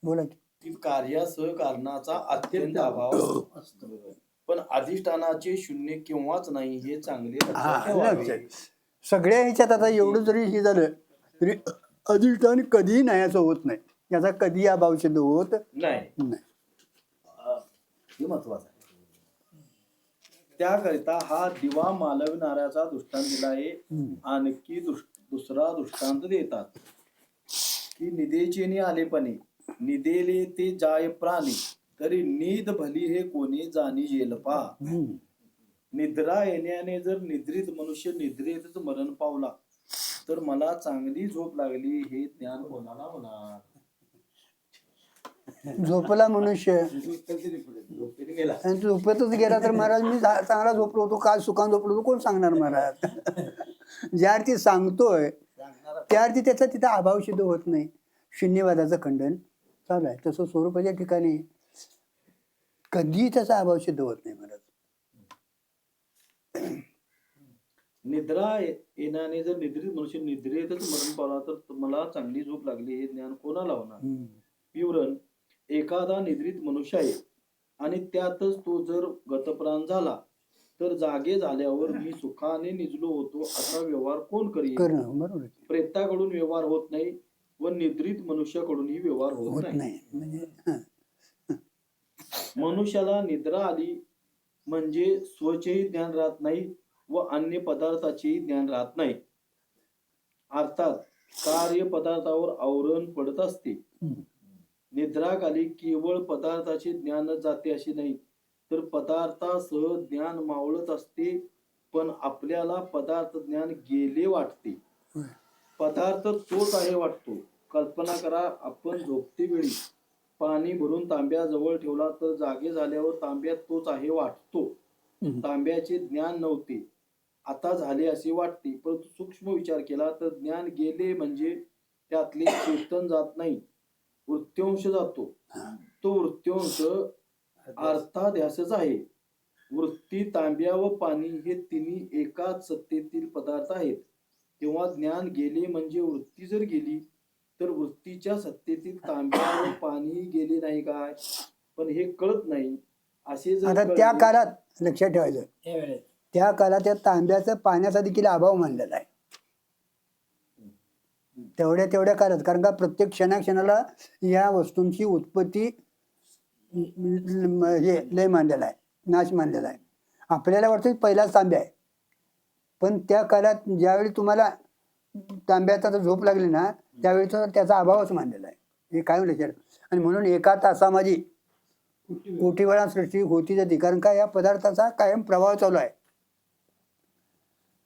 बोला की. की कार्यासह कारणाचा अत्यंत अभाव असतो. पण अधिष्ठानाचे शून्य केव्हाच नाही हे चांगले लक्षात हा, ठेवावे. लक्षात. सगळ्या ह्याच्यात आता एवढं जरी हे झालं तरी अधिष्ठान कधीही नाही असं होत नाही. याचा कधी अभाव सिद्ध होत नाही, नाही. हे महत्वाचं आहे. त्याकरिता हा दिवा मालविणाऱ्याचा दृष्टांत दिला आहे. आणखी दुसरा दृष्टांत देतात की निदेचे आलेपणे निदेले ते जाय प्राणी तरी नीद भली हे कोणी जाणी जेलपा. निद्रा येण्याने जर निद्रित मनुष्य निद्रेतच मरण पावला तर मला चांगली झोप लागली हे ज्ञान कोणाला होणार? झोपला मनुष्य झोपेने गेला. आणि झोपेतच गेला तर महाराज मी चांगला झोपलो होतो, काल सुखान झोपलो होतो, कोण सांगणार महाराज? ज्या अर्थी सांगतोय त्या अर्थी त्याचा तिथं अभाव सिद्ध होत नाही. शून्यवादाचं खंडन चालू आहे. तसं स्वरूपाच्या ठिकाणी कधीही त्याचा अभाव सिद्ध होत नाही महाराज. निद्रा येण्याने जर निद्रित मनुष्य निद्रेतच मरण पावला तर मला चांगली झोप लागली हे ज्ञान कोणाला होणार? विवरण: एखादा निद्रित मनुष्य आहे आणि त्यातच तो जर गतप्राण झाला तर जागे झाल्यावर मी सुखाने निजलो होतो असा व्यवहार कोण करील? बरोबर प्रेताकडून व्यवहार होत नाही व निद्रित मनुष्याकडूनही व्यवहार होत नाही. नाही. म्हणजे मनुष्याला निद्रा आली म्हणजे स्वचेही ज्ञान राहत नाही व अन्य पदार्थाचेही ज्ञान राहत नाही. अर्थात कार्य पदार्थावर आवरण पडत असते. निद्राकाली केवळ पदार्थाचे ज्ञान जाते अशी नाही, तर पदार्थासह ज्ञान मावळत असते, पण आपल्याला पदार्थ ज्ञान गेले वाटते. होय. पदार्थ तोच आहे वाटतो. कल्पना करा, आपण झोपते वेळी पाणी भरून तांब्या जवळ ठेवला तर जागे झाल्यावर तांब्यात तोच आहे वाटतो. हम्म. तांब्याचे ज्ञान नव्हते, आता झाले असे वाटते. परंतु सूक्ष्म विचार केला तर ज्ञान गेले म्हणजे त्यातले चेतन जात नाही, वृत्यांश जातो. तो वृत्यांश अर्थाध्यासच आहे. वृत्ती, तांब्या व पाणी हे तिन्ही एकाच सत्तेतील पदार्थ आहेत. तेव्हा ज्ञान गेले म्हणजे वृत्ती जर गेली तर वृत्तीच्या सत्तेतील तांब्या व पाणी गेले नाही काय? पण हे कळत नाही. असे जर आता त्या कळले- काळात लक्षात ठेवायचं, त्या काळात त्या तांब्याचा पाण्याचा देखील अभाव मानलेला आहे. तेवढ्या काळात, कारण का प्रत्येक क्षणाक्षणाला या वस्तूंची उत्पत्ती हे लय मानलेला आहे, नाश मानलेला आहे. आपल्याला वाटतं की पहिलाच तांब्या आहे, पण त्या काळात ज्यावेळी तुम्हाला तांब्याचा जर झोप लागली ना त्यावेळी तर त्याचा अभावच मानलेला आहे. हे काय लक्षात. आणि म्हणून एका तासामध्ये कोटी वेळा सृष्टी होती जाते, कारण का या पदार्थाचा कायम प्रवाह चालू आहे.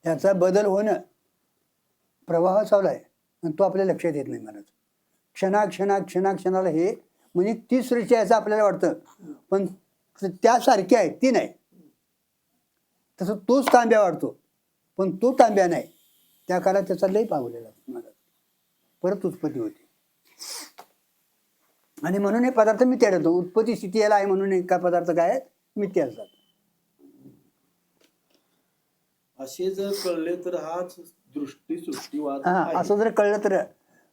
याचा बदल होणं, प्रवाह चालू आहे, आणि तो आपल्या लक्षात येत नाही. मला क्षणाला हे म्हणजे ती सृष्टी आहे असं आपल्याला वाटतं, पण त्यासारखी आहे ती नाही. तसं तोच तांब्या वाटतो, पण तो तांब्या नाही. त्या काळात त्याचा लय पावलेला मला परत उत्पत्ती होती. आणि म्हणून हे पदार्थ मिथ्या ठरतो. उत्पत्ती स्थिती याला आहे म्हणून एका पदार्थ काय आहेत, मिथ्या असतात. असे जर कळले तर हाच दृष्टी सृष्टीवाद हा, आहे. असं जर कळलं तर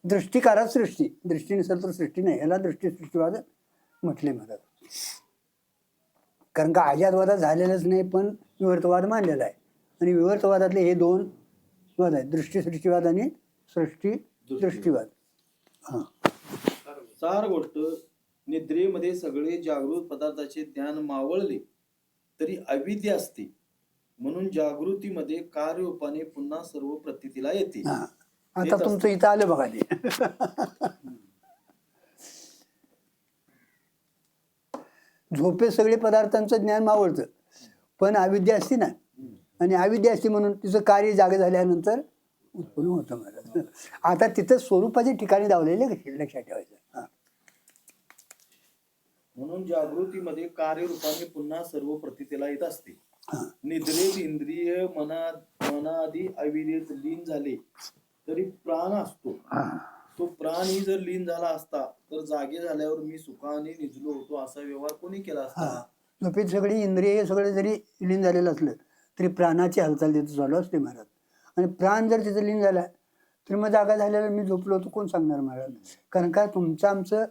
दृष्टिकारक सृष्टी, दृष्टी नसेल तर सृष्टी नाही, याला दृष्टी सृष्टीवाद म्हटले म्हणतात. कारण का अजातवादात झालेलंच नाही, पण विवर्तवाद मानलेला आहे. आणि विवर्तवादातले हे दोन वाद आहेत, दृष्टी सृष्टीवाद आणि सृष्टी दृष्टीवाद. हा, सार गोष्ट निद्रेमध्ये सगळे जागृत पदार्थाचे ज्ञान मावळले तरी अविद्या असते, म्हणून जागृतीमध्ये कार्यरूपाने पुन्हा सर्व प्रतीतीला येते. हा. आता तुमचं इथं आलं बघा ते. झोपे सगळे पदार्थांचं ज्ञान मावळतं, पण अविद्या असते ना, आणि अविद्या असते म्हणून तिचं कार्य जागे झाल्यानंतर उत्पन्न होतं. मला आता तिथं स्वरूपाच्या ठिकाणी दावलेले लक्षात ठेवायचं. हा. म्हणून जागृतीमध्ये कार्यरूपाने पुन्हा सर्व प्रतीतीला येत असते. निद्रेत इंद्रिय मनाआधी अविद्येत लीन झाले तरी प्राण असतो. तो प्राणही जर लीन झाला असता तर जागे झाल्यावर मी सुखाने निजलो होतो असा व्यवहार कोणी केला असता? झोपेत सगळी इंद्रिय सगळे जरी लीन झालेलं असलं तरी प्राणाची हालचाल तिथं चालू असते महाराज. आणि प्राण जर तिथं लीन झाला तर मग जागा झाल्यावर मी झोपलो होतो कोण सांगणार महाराज? कारण का तुमचं आमचं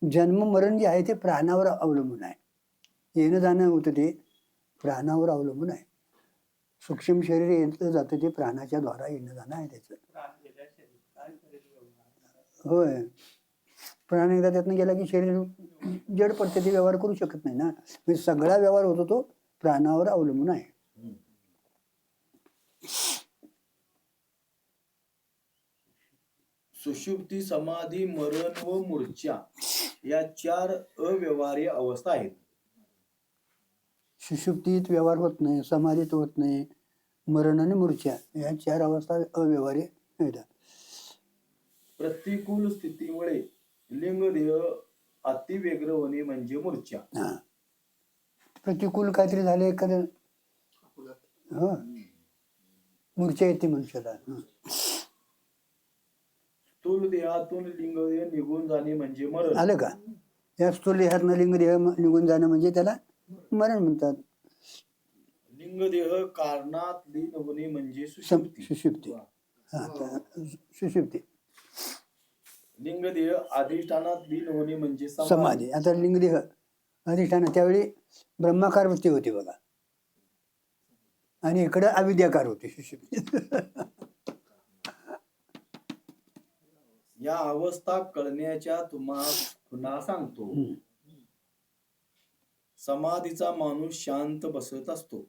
जन्म मरण जे आहे ते प्राणावर अवलंबून आहे. येणं जाणं होतं ते प्राणावर अवलंबून आहे. सूक्ष्म शरीर येतं जातं ते प्राणाच्या द्वारा येणं जाणं आहे त्याचं. होय, प्राण एकदा त्यातनं गेला की शरीर जड पडते, ते व्यवहार करू शकत नाही ना. म्हणजे सगळा व्यवहार होतो तो प्राणावर अवलंबून आहे. सुषुप्ती, समाधी, मरण व मूर्छा या 4 अव्यवहार्य अवस्था आहेत. सुषुप्तीत व्यवहार होत नाही, समाधीत होत नाही, मरण आणि मूर्छा या 4 अवस्था अव्यवहार्य आहेत. प्रतिकूल स्थितीमुळे लिंगदेह अतिव्यग्र होणे म्हणजे मूर्छा. हा, प्रतिकूल काहीतरी झाले एखादं हो मूर्छा येते मनुष्याला. स्थूल देहातून लिंगदेह निघून जाणे म्हणजे मरण. आलं का? या स्थूल देहातनं लिंगदेह निघून जाणं म्हणजे त्याला मरण म्हणतात. लिंगदेह कारणात लीन होणे म्हणजे सुषुप्ती. सुषुप्ती. हा, सुषुप्ती. लिंगदेह अधिष्ठानात लीन होणे म्हणजे समाधी. आता लिंगदेह अधिष्ठान त्यावेळी ब्रह्माकार वृत्ती होती बघा, आणि इकडे अविद्याकार होती सुषुप्ती. या अवस्था कळण्याच्या पुन्हा सांगतो. समाधीचा माणूस शांत बसत असतो,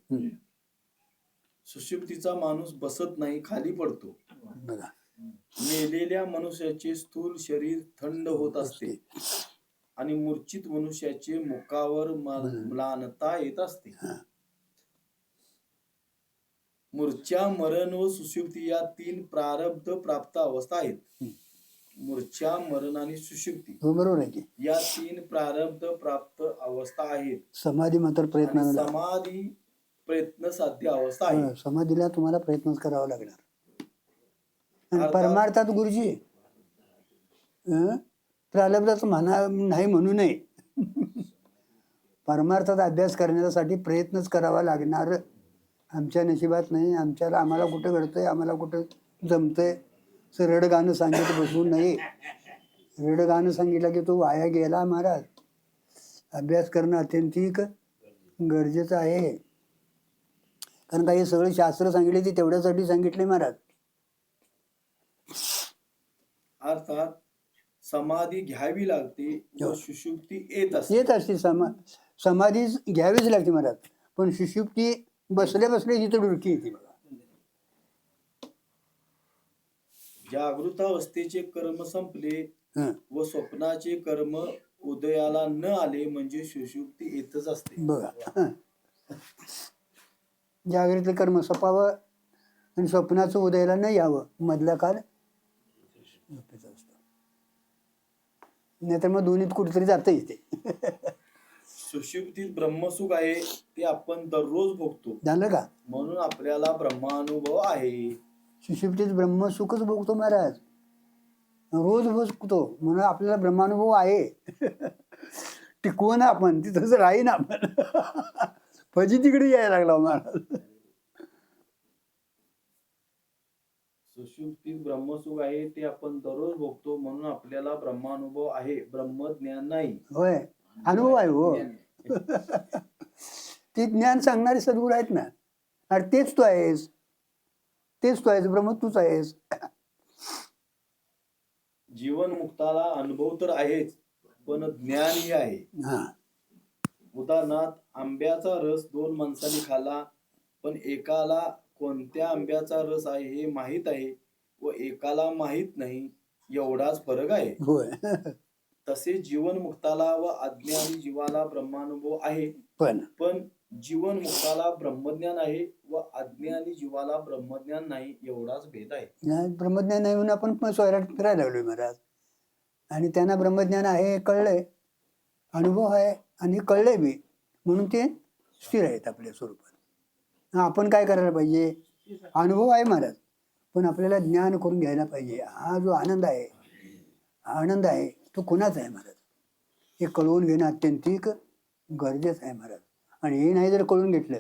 सुषुप्तीचा माणूस बसत नाही, खाली पडतो. बघा, मेलेल्या मनुष्याचे स्थूल शरीर थंड होत असते, आणि मूर्छित मनुष्याचे मुखावर म्लानता येत असते. मूर्छा, मरण व सुषुप्ती या 3 प्रारब्ध प्राप्त अवस्था आहेत. मूर्छा, मरण आणि सुषुप्ती हो, बरोबर आहे की. या 3 प्रारब्ध प्राप्त अवस्था आहेत. समाधी मात्र प्रयत्न आणि समाधी प्रयत्न साध्य अवस्था आहे. समाधीला तुम्हाला प्रयत्नच करावा लागणार. आणि अर्थात- परमार्थात गुरुजी प्रारब्धाचं म्हणा नाही म्हणू नये. परमार्थात अभ्यास करण्यासाठी प्रयत्नच करावा लागणार. आमच्या नशिबात नाही, आम्हाला कुठं घडतंय, आम्हाला कुठं जमतंय. रड गाणं सांगितलं बसू नये. रड गाणं सांगितलं की तो वाया गेला महाराज. अभ्यास करणं अत्यंतिक गरजेचं आहे. कारण का हे सगळे शास्त्र सांगितले ते तेवढ्यासाठी सांगितले महाराज. अर्थात समाधी घ्यावी लागते व सुषुप्ती येत असते. येत असते. समाधी घ्यावीच लागते महाराज. पण सुषुप्ती बसल्या बसल्या तिथं डुरकी येते बघा. जागृत अवस्थेचे कर्म संपले हं, व स्वप्नाचे कर्म उदयाला न आले म्हणजे सुषुप्ती येतच असते. बघा. जागृत कर्म सपावं आणि स्वप्नाचं उदयाला न यावं, मधला काल झोपेचा असतो. नाहीतर मग दोन्हीत कुठेतरी जाता येते. सुषुप्तीत ब्रह्मसुख आहे ते आपण दररोज भोगतो, झालं का? म्हणून आपल्याला ब्रह्मानुभव आहे. सुषुप्तीत ब्रह्मसुखच भोगतो महाराज, रोज भोगतो, म्हणून आपल्याला ब्रह्मानुभव आहे. टिकवू ना आपण, तिथंच राहीन आपण. फजी तिकडे यायला लागला महाराज. सुषुप्तीत ब्रह्मसुख आहे ते आपण दररोज भोगतो, म्हणून आपल्याला ब्रह्मानुभव आहे, ब्रह्मज्ञान नाही. होय, अनुभव आहे हो. ते ज्ञान सांगणारे सद्गुरू आहेत ना. अरे तेच तू आहेस, तेच तू आहेस, ब्रह्म तूच आहेस. जीवन मुक्ताला अनुभव तर आहेच, पण ज्ञानही आहे. हा, उदाहरणार्थ, आंब्याचा रस 2 माणसांनी खाल्ला, पण एकाला कोणत्या आंब्याचा रस आहे हे माहीत आहे व एकाला माहीत नाही, एवढाच फरक आहे. होय. तसे जीवन मुक्ताला व अज्ञानी जीवाला ब्रह्मानुभव आहे, पण जीवन मुक्ताला ब्रह्मज्ञान आहे व अज्ञानी जीवाला ब्रह्मज्ञान नाही, एवढाच भेद आहे. ब्रह्मज्ञान नाही म्हणून आपण पण स्वैराट फिरायला लागलोय महाराज. आणि त्यांना ब्रह्मज्ञान आहे कळलंय, अनुभव आहे आणि कळलंय बी, म्हणून ते स्थिर आहेत आपल्या स्वरूपात. आपण काय करायला पाहिजे? अनुभव आहे महाराज, पण आपल्याला ज्ञान करून घ्यायला पाहिजे. हा जो आनंद आहे, आनंद आहे तो कोणाचा आहे महाराज, हे कळवून घेणं अत्यंतिक गरजेचं आहे महाराज. आणि हे नाही जर कळून घेतलं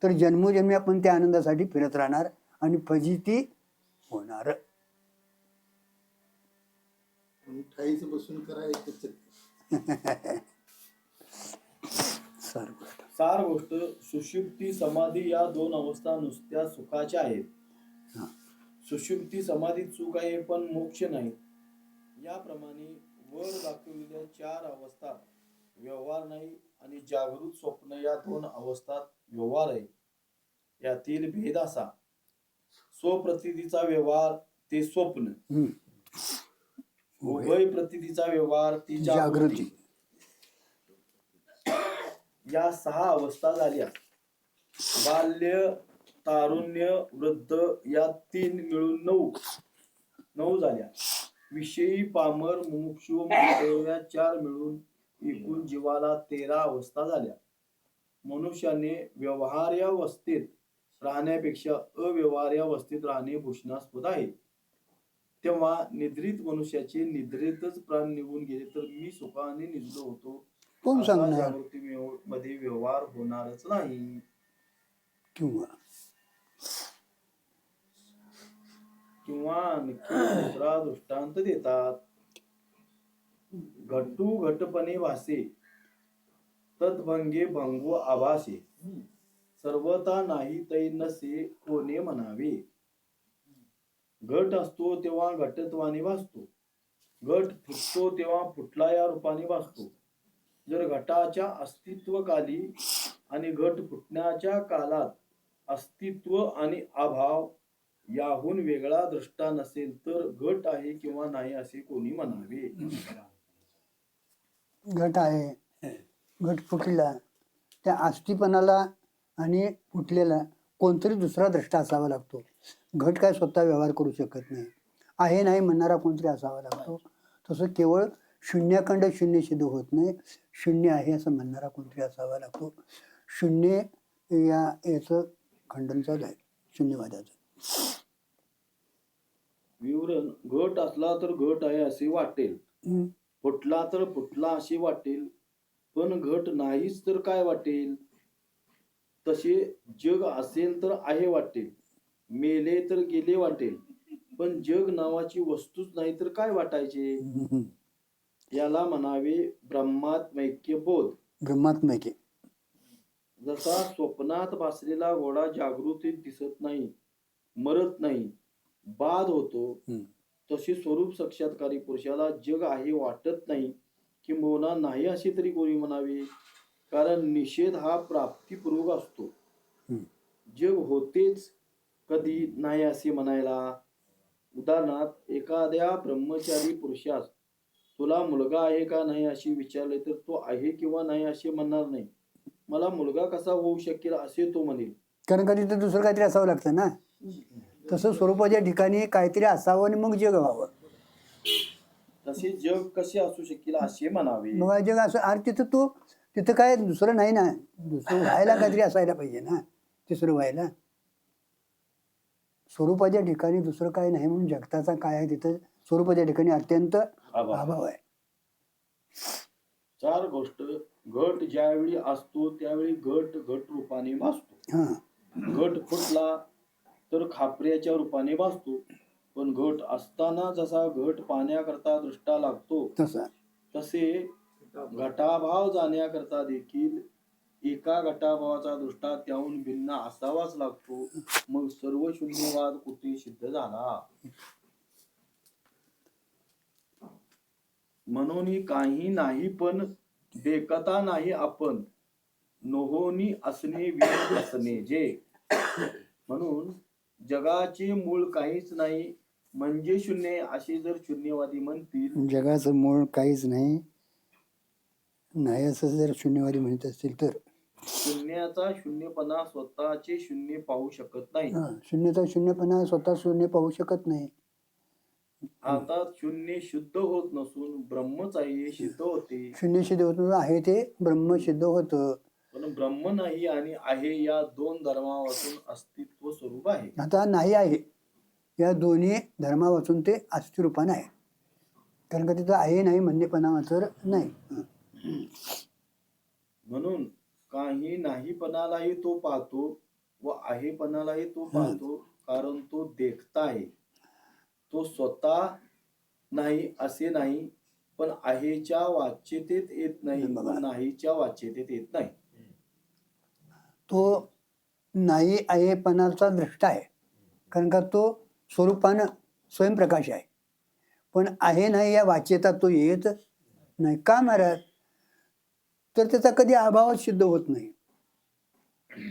तर जन्मोजन्मी आपण त्या आनंदासाठी फिरत राहणार आणि फजिती होणार. ठाईच बसून करायचं. सार गोष्ट सुषुप्ती समाधी या 2 अवस्था नुसत्या सुखाच्या आहेत. सुषुप्ती समाधीत सुख आहे पण मोक्ष नाही. याप्रमाणे वर दाखवलेल्या 4 अवस्थात व्यवहार नाही आणि जागृत स्वप्न या 2 अवस्थात व्यवहार आहे. यातील भेद असा, स्वप्रतीतीचा व्यवहार ते स्वप्न, उभय प्रतीतीचा व्यवहार ती जागृती. या 6 अवस्था झाल्या. बाल्य, तारुण्य, वृद्ध या 3 मिळून 9 झाल्या. विषयी, पामर, मुमुक्षु या 4 मिळून एकूण जीवाला 13 अवस्था झाल्या. मनुष्याने व्यवहार्यावस्थेत राहण्यापेक्षा अव्यवहार्यावस्थेत राहणे भूषणास्पद आहे. तेव्हा निद्रित मनुष्याचे निद्रेतच प्राण निघून गेले तर मी सुखाने निजलो होतो कोण सांगणार? जागृती मध्ये व्यवहार होणारच नाही. किंवा आणखी दुसरा दृष्टांत देतात. घटू घटपणे भासे, तद्भंगे भंगो आभासे, सर्वता नाही तै नसे कोणे म्हणावे. घट असतो तेव्हा घटत्वाने भासतो, घट फुटतो तेव्हा फुटला या रूपाने भासतो. जर घटाच्या अस्तित्वकाली आणि घट फुटण्याच्या कालात अस्तित्व आणि अभाव याहून वेगळा दृष्टा नसेल तर घट आहे किंवा नाही असे कोणी म्हणावे. घट आहे, घट फुटला, त्या अस्थिपणाला आणि फुटलेला कोणतरी दुसरा द्रष्टा असावा लागतो. घट काय स्वतः व्यवहार करू शकत नाही. आहे नाही म्हणणारा कोणतरी असावा लागतो. तसं केवळ शून्याखंड शून्य सिद्ध होत नाही, शून्य आहे असं म्हणणारा कोणतरी असावा लागतो. शून्य याचं खंडन चालू आहे शून्यवादाचं. विवरण घट असला तर घट आहे असे वाटेल, हम्म. फुटला तर फुटला असे वाटेल, पण घट नाहीच तर काय वाटेल. तसे जग असेल तर आहे वाटेल, मेले तर गेले वाटेल, पण जग नावाची वस्तूच नाही तर काय वाटायचे. याला म्हणावे ब्रह्मात्मैक्य बोध. ब्रह्मात्मक आहे. जसा स्वप्नात भासलेला घोडा जागृतीत दिसत नाही, मरत नाही, बाद होतो, हम्म. तशी स्वरूप साक्षात्कारी पुरुषाला जग आहे वाटत नाही, किंबहुना नाही असे तरी कोणी म्हणावे. कारण निषेध हा प्राप्तिपूर्वक असतो. हम्म. जग होतेच कधी नाही असे म्हणायला. उदाहरणार्थ एखाद्या ब्रह्मचारी पुरुषास तुला मुलगा आहे का नाही असे विचारले तर तो आहे किंवा नाही असे म्हणणार नाही. मला मुलगा कसा होऊ शकेल असे तो म्हणेल. कारण कधी तर दुसरं काहीतरी असावं लागतं ना. तसं स्वरूपाच्या ठिकाणी काहीतरी असावं आणि मग जग व्हावं. तसे जग कसे असू शकेल असे म्हणावे. मग जग असं अरे तिथं काय दुसरं नाही ना. दुसरं व्हायला काहीतरी असायला पाहिजे ना, तिसरं व्हायला. स्वरूपाच्या ठिकाणी दुसरं काय नाही म्हणून जगताचा काय आहे तिथं स्वरूपाच्या ठिकाणी अत्यंत अभाव आहे. चार गोष्ट घट ज्यावेळी असतो त्यावेळी घट घट रूपाने भासतो. हा. घट फुटला तर खापऱ्याच्या रूपाने भासतो. पण घट असताना जसा घट पाण्याकरता दृष्टा लागतो तसा तसे घटाभाव जाण्याकरता देखील एका घटाभावाचा दृष्टा त्याहून भिन्न असावाच लागतो. मग सर्व शून्यवाद कुठे सिद्ध झाला. म्हणून काही नाही पण देखता नाही आपण, नोहोनी असणे विरुद्ध असणे जे. म्हणून जगाचे मूळ काहीच नाही म्हणजे शून्य असे जर शून्यवादी म्हणतील, जगाचं मूळ काहीच नाही नाही असं जर शून्यवादी म्हणत असतील तर शून्याचा शून्यपणा स्वतःचे शून्य पाहू शकत नाही. शून्यचा शून्यपणा स्वतः शून्य पाहू शकत नाही. आता शून्य शुद्ध होत नसून ब्रह्मच आहे हे सिद्ध होते. शून्य सिद्ध होत आहे ते ब्रह्म सिद्ध होतं. पण ब्रह्म नाही आणि आहे या दोन धर्मापासून अस्तित्व स्वरूप आहे. आता नाही आहे या दोन्ही धर्मापासून ते अस्थिरूपान आहे. कारण का तिथं आहे नाही म्हणणेपणा मात्र नाही. म्हणून काही नाहीपणालाही तो पाहतो व आहेपणालाही तो पाहतो. कारण तो देखता आहे. तो स्वतः नाही असे नाही, पण आहेच्या वाच्यतेत येत नाही, पण नाहीच्या वाच्यतेत येत नाही. तो नाही आहेपणाचा दृष्टा आहे. कारण का तो स्वरूपानं स्वयंप्रकाश आहे. पण आहे नाही या वाच्यता तो येत नाही. का महाराज? तर त्याचा कधी अभाव सिद्ध होत नाही.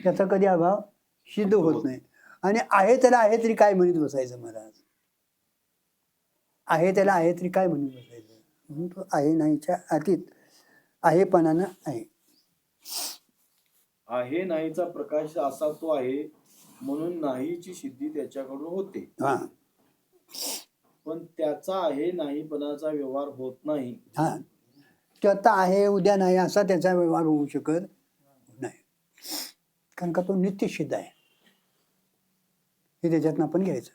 त्याचा कधी अभाव सिद्ध होत नाही. आणि आहे त्याला आहे तरी काय म्हणत बसायचं महाराज? आहे त्याला आहे तरी काय म्हणत बसायचं? म्हणून तो आहे नाहीच्या अतीत आहेपणानं आहे. आहे नाहीचा प्रकाश असा तो आहे म्हणून नाहीची सिद्धी त्याच्याकडून होते. हा पण त्याचा आहे नाहीपणाचा व्यवहार होत नाही. हा तो आता आहे उद्या नाही असा त्याचा व्यवहार होऊ शकत नाही. कारण का तो नित्य सिद्ध आहे. हे त्याच्यातनं आपण घ्यायचं.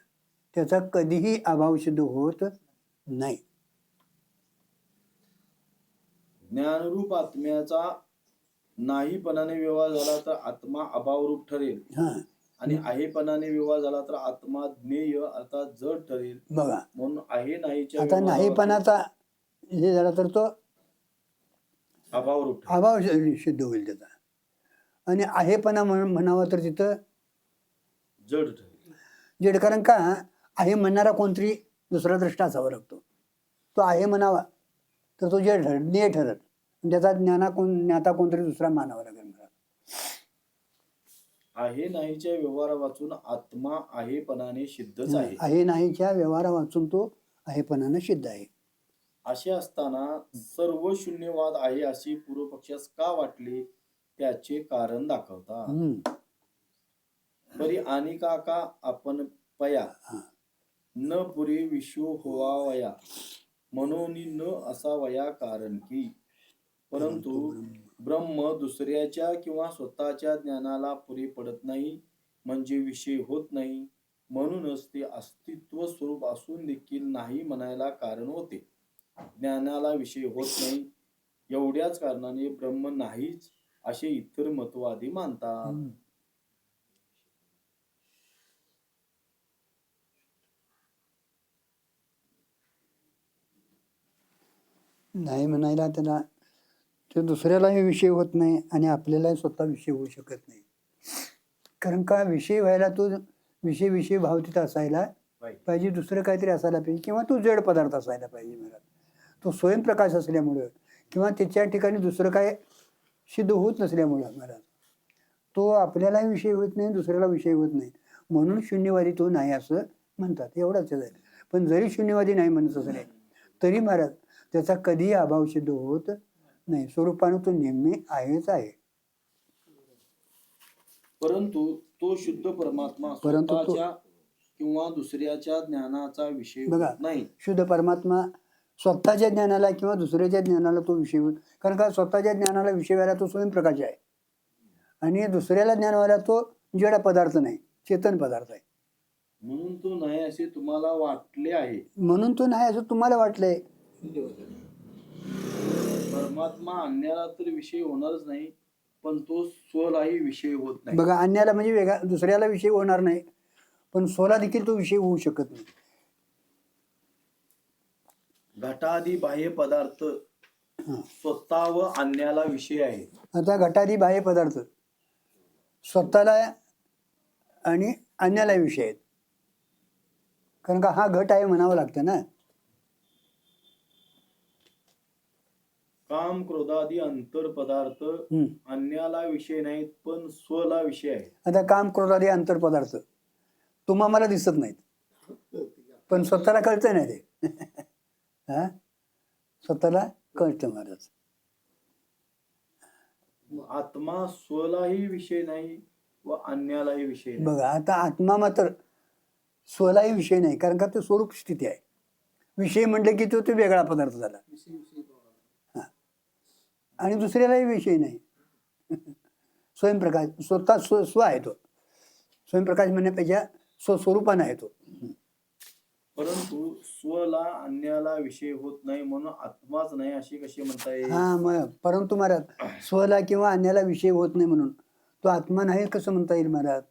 त्याचा कधीही अभाव सिद्ध होत नाही. ज्ञानरूप आत्म्याचा नाहीपणाने व्यवहार झाला तर आत्मा अभावरूप ठरेल. हा आणि आहेपणाने व्यवहार झाला तर आत्मा ज्ञेय अर्थात जड ठरेल. बघा म्हणून आहे नाहीच्या आता नाहीपणाचा हे झाला तर तो अभावरूप ठरेल. अभाव सिद्ध होईल त्याचा. आणि आहेपणा म्हणावा तर तिथं जड ठरेल. जड. कारण का आहे म्हणणारा कोणतरी दुसरा द्रष्टा असावा लागतो. तो आहे म्हणावा तर तो जड ठरत ज्ञेय ठरत. त्याचा ज्ञाता कोणतरी दुसरा मानावा लागेल. आहे नाहीच्या व्यवहारा वाचून आत्मा आहेपणाने सिद्धच आहे. आहे नाहीच्या व्यवहारा वाचून तो आहेपणानं सिद्ध आहे. असे असताना सर्व शून्यवाद आहे असे पूर्वपक्षास का वाटले त्याचे कारण दाखवता. परी आणि का आपण पया न पुरे विश्व होवावया म्हणून न असावया कारण की. परंतु ब्रह्म दुसऱ्याच्या किंवा स्वतःच्या ज्ञानाला पुरे पडत नाही म्हणजे विषय होत नाही, म्हणूनच ते अस्तित्व स्वरूप असून देखील नाही म्हणायला कारण होते. ज्ञानाला विषय होत नाही एवढ्याच कारणाने ब्रह्म नाहीच असे इतर मतवादी मानतात. नाही म्हणायला त्याला तो दुसऱ्यालाही विषय होत नाही आणि आपल्यालाही स्वतः विषय होऊ शकत नाही. कारण का विषय व्हायला तो विषय विषय भाव तिथं असायला पाहिजे, दुसरं काहीतरी असायला पाहिजे, किंवा तो जड पदार्थ असायला पाहिजे महाराज. तो स्वयंप्रकाश असल्यामुळं किंवा त्याच्या ठिकाणी दुसरं काय सिद्ध होत नसल्यामुळं महाराज तो आपल्यालाही विषय होत नाही, दुसऱ्याला विषय होत नाही, म्हणून शून्यवादी तो नाही असं म्हणतात. एवढंच आहे. पण जरी शून्यवादी नाही म्हणत असले तरी महाराज त्याचा कधीही अभाव सिद्ध होत नाही. स्वरूपानं तो नेहमी आहेच आहे. परंतु तो शुद्ध परमात्मा परंतु तो- स्वतःच्या किंवा दुसऱ्याच्या ज्ञानाचा विषय बघा, होत नाही. शुद्ध परमात्मा स्वतःच्या ज्ञानाला किंवा दुसऱ्याच्या ज्ञानाला तो विषय होत, कारण का स्वतःच्या ज्ञानाला विषय व्हायला तो स्वयंप्रकाश आहे आणि दुसऱ्याला ज्ञान व्हायला तो जड पदार्थ नाही, चेतन पदार्थ आहे. म्हणून तो नाही असे तुम्हाला वाटले आहे. म्हणून तो नाही असं तुम्हाला वाटलंय. परमात्मा अन्याला तर विषय होणारच नाही, पण तो स्वलाही विषय होत नाही. बघा, अन्याला म्हणजे वेगळा, दुसऱ्याला विषय होणार नाही, पण स्वला देखील तो विषय होऊ शकत नाही. घटादी बाह्य पदार्थ स्वतः व अन्याला विषय आहे. आता घटादी बाह्य पदार्थ स्वतःला आणि अन्याला विषय आहेत, कारण का हा घट आहे म्हणावं लागतं ना. काम क्रोधादी अंतर पदार्थ अन्याला विषय नाहीत, पण स्वला विषय आहे. आता काम क्रोधादी अंतर पदार्थ तुम्हा मला दिसत नाहीत, पण स्वतःला कळतं नाही ते. हा, स्वतःला कळतं महाराज. आत्मा स्वलाही विषय नाही व अन्यालाही विषय नाही. बघा, आता आत्मा मात्र स्वलाही विषय नाही, कारण का तो स्वरूप स्थिती आहे. विषय म्हटलं की तो वेगळा पदार्थ झाला. हा, आणि दुसऱ्यालाही विषय नाही. स्वयंप्रकाश स्वतः स्व आहे तो. स्वयंप्रकाश म्हणण्यापेक्षा स्वस्वरूपानं आहे तो. परंतु स्वला अन्याला विषय होत नाही म्हणून आत्माच नाही अशी कशी म्हणता येईल? हा, मग परंतु महाराज स्वला किंवा अन्याला विषय होत नाही म्हणून तो आत्मा नाही कसं म्हणता येईल महाराज?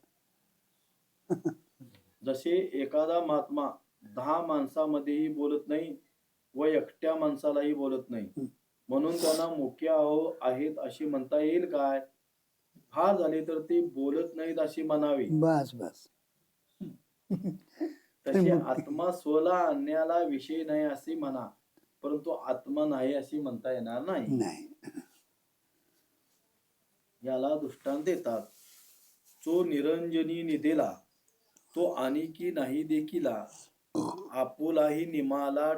जसे एखादा महात्मा 10 माणसामध्येही बोलत नाही व एकट्या माणसालाही बोलत नाही, म्हणून त्यांना मुख्य आहेत अशी म्हणता येईल काय? फार झाले तर ते बोलत नाहीत अशी म्हणावे. बस बस. तसे आत्मा स्वला अन्याला विषय नाही असे म्हणा, परंतु आत्मा नाही अशी म्हणता येणार नाही. याला दृष्टांत देतात. जो निरंजनी निधेला तो आणखी नाही देखिला, आपुलाही निमाला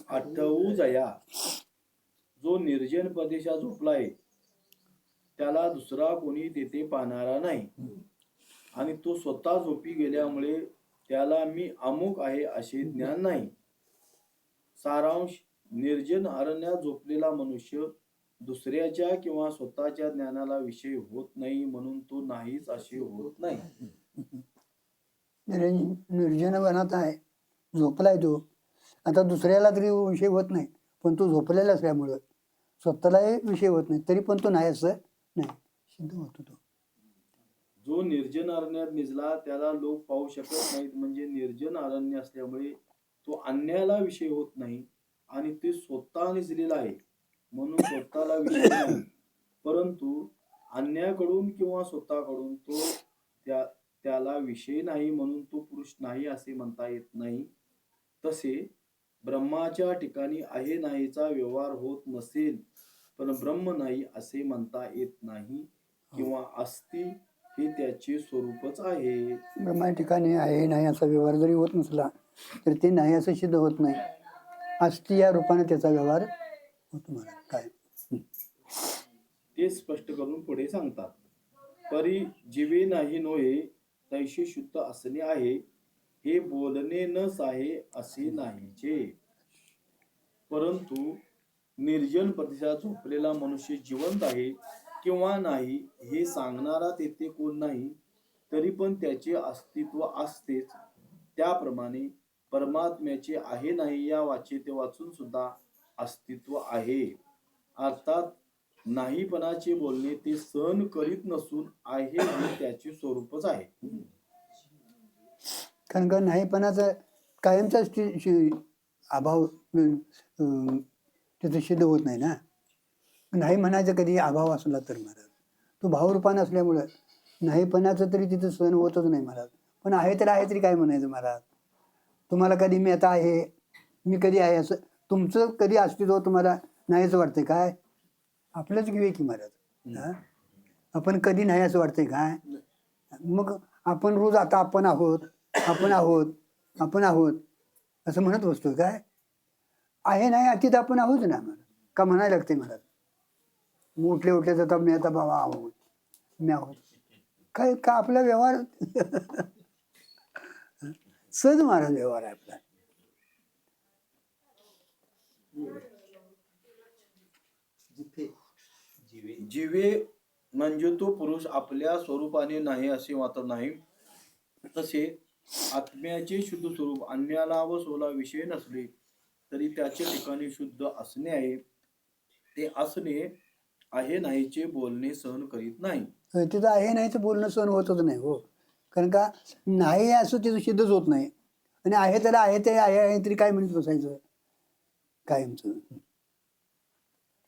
आठवू जया. जो निर्जन प्रदेशात झोपलाय त्याला दुसरा कोणी तेथे पाहणारा नाही, आणि तो स्वतः झोपी गेल्यामुळे त्याला मी अमुक आहे असे ज्ञान नाही. सारांश, निर्जन अरण्यात झोपलेला मनुष्य दुसऱ्याच्या किंवा स्वतःच्या ज्ञानाला विषय होत नाही, म्हणून तो नाहीच असे होत नाही. निर्जन वनात आहे, झोपलाय तो. आता दुसऱ्याला तरी विषय होत नाही, पण तो झोपलेला असल्यामुळं स्वतःलाही विषय होत नाही, तरी पण तो नाही असं नाही सिद्ध होतो तो. जो निर्जन अरण्यात निजला त्याला लोक पाहू शकत नाहीत, म्हणजे निर्जन अरण्य असल्यामुळे तो अन्याला विषय होत नाही आणि ते स्वतः निजलेला आहे म्हणून स्वतःला विषय नाही. परंतु अन्याकडून किंवा स्वतःकडून तो त्याला विषय नाही म्हणून तो पुरुष नाही असे म्हणता येत नाही. तसे ब्रह्माच्या ठिकाणी आहे नाहीचा व्यवहार होत नसेल, पण ब्रह्म नाही असे म्हणता येत नाही, किंवा असती हे त्याचे स्वरूपच आहे. ब्रह्मा ठिकाणी आहे नाही असा व्यवहार जरी होत नसला तर ते नाही असं सिद्ध होत नाही. असती या रूपाने त्याचा व्यवहार होतो महाराज. काय ते स्पष्ट करून पुढे सांगतात. परी जीवे नाही नोहे तैशी शुद्ध असणे आहे, हे बोलणे न साहे असे नाहीचे. परंतु निर्जन प्रदेशात झोपलेला मनुष्य जिवंत आहे किंवा नाही हे सांगणारा तेथे कोण नाही, तरी पण त्याचे अस्तित्व असतेच. त्याप्रमाणे परमात्म्याचे आहे नाही या वाचेते वाचून सुद्धा अस्तित्व आहे. अर्थात नाहीपणाचे बोलणे ते सहन करीत नसून आहे हे त्याचे स्वरूपच आहे. कारण का नाहीपणाचा कायमचा अभाव त्याचं सिद्ध होत नाही ना. नाही म्हणायचं कधी अभाव असला तर महाराज तो भावरूपानं असल्यामुळं नाहीपणाचं तरी तिथं सहन होतच नाही महाराज. पण आहे तरी काय म्हणायचं महाराज. तुम्हाला कधी मी आता आहे मी कधी आहे असं तुमचं कधी अस्तित्व तुम्हाला नाहीच वाटतंय काय. आपलंच घेऊया की महाराज. हा? आपण कधी नाही असं वाटतंय काय. मग आपण रोज आता आपण आहोत आपण आहोत आपण आहोत असं म्हणत बसतो काय. आहे नाही अतीत आपण आहोत ना का म्हणायला लागते महाराज. उठले उठले जातात मी आता बाबा आहोत मी आहोत काय का आपला व्यवहार सहज महाराज व्यवहार आहे आपला. जीवे म्हणजे तो पुरुष आपल्या स्वरूपाने नाही असे मात्र नाही, तसे आत्म्याचे शुद्ध स्वरूप अन्याला व सोला विषय नसले तरी त्याचे ठिकाणी शुद्ध असणे आहे. ते असणे आहे नाहीचे बोलणे सहन करीत नाही. तिथं आहे नाही तर बोलणं सहन होतच नाही हो. कारण का नाही असं तिथं सिद्धच होत नाही. आणि आहे त्याला आहे ते आहे तरी काय म्हणत बसायचं कायमचं.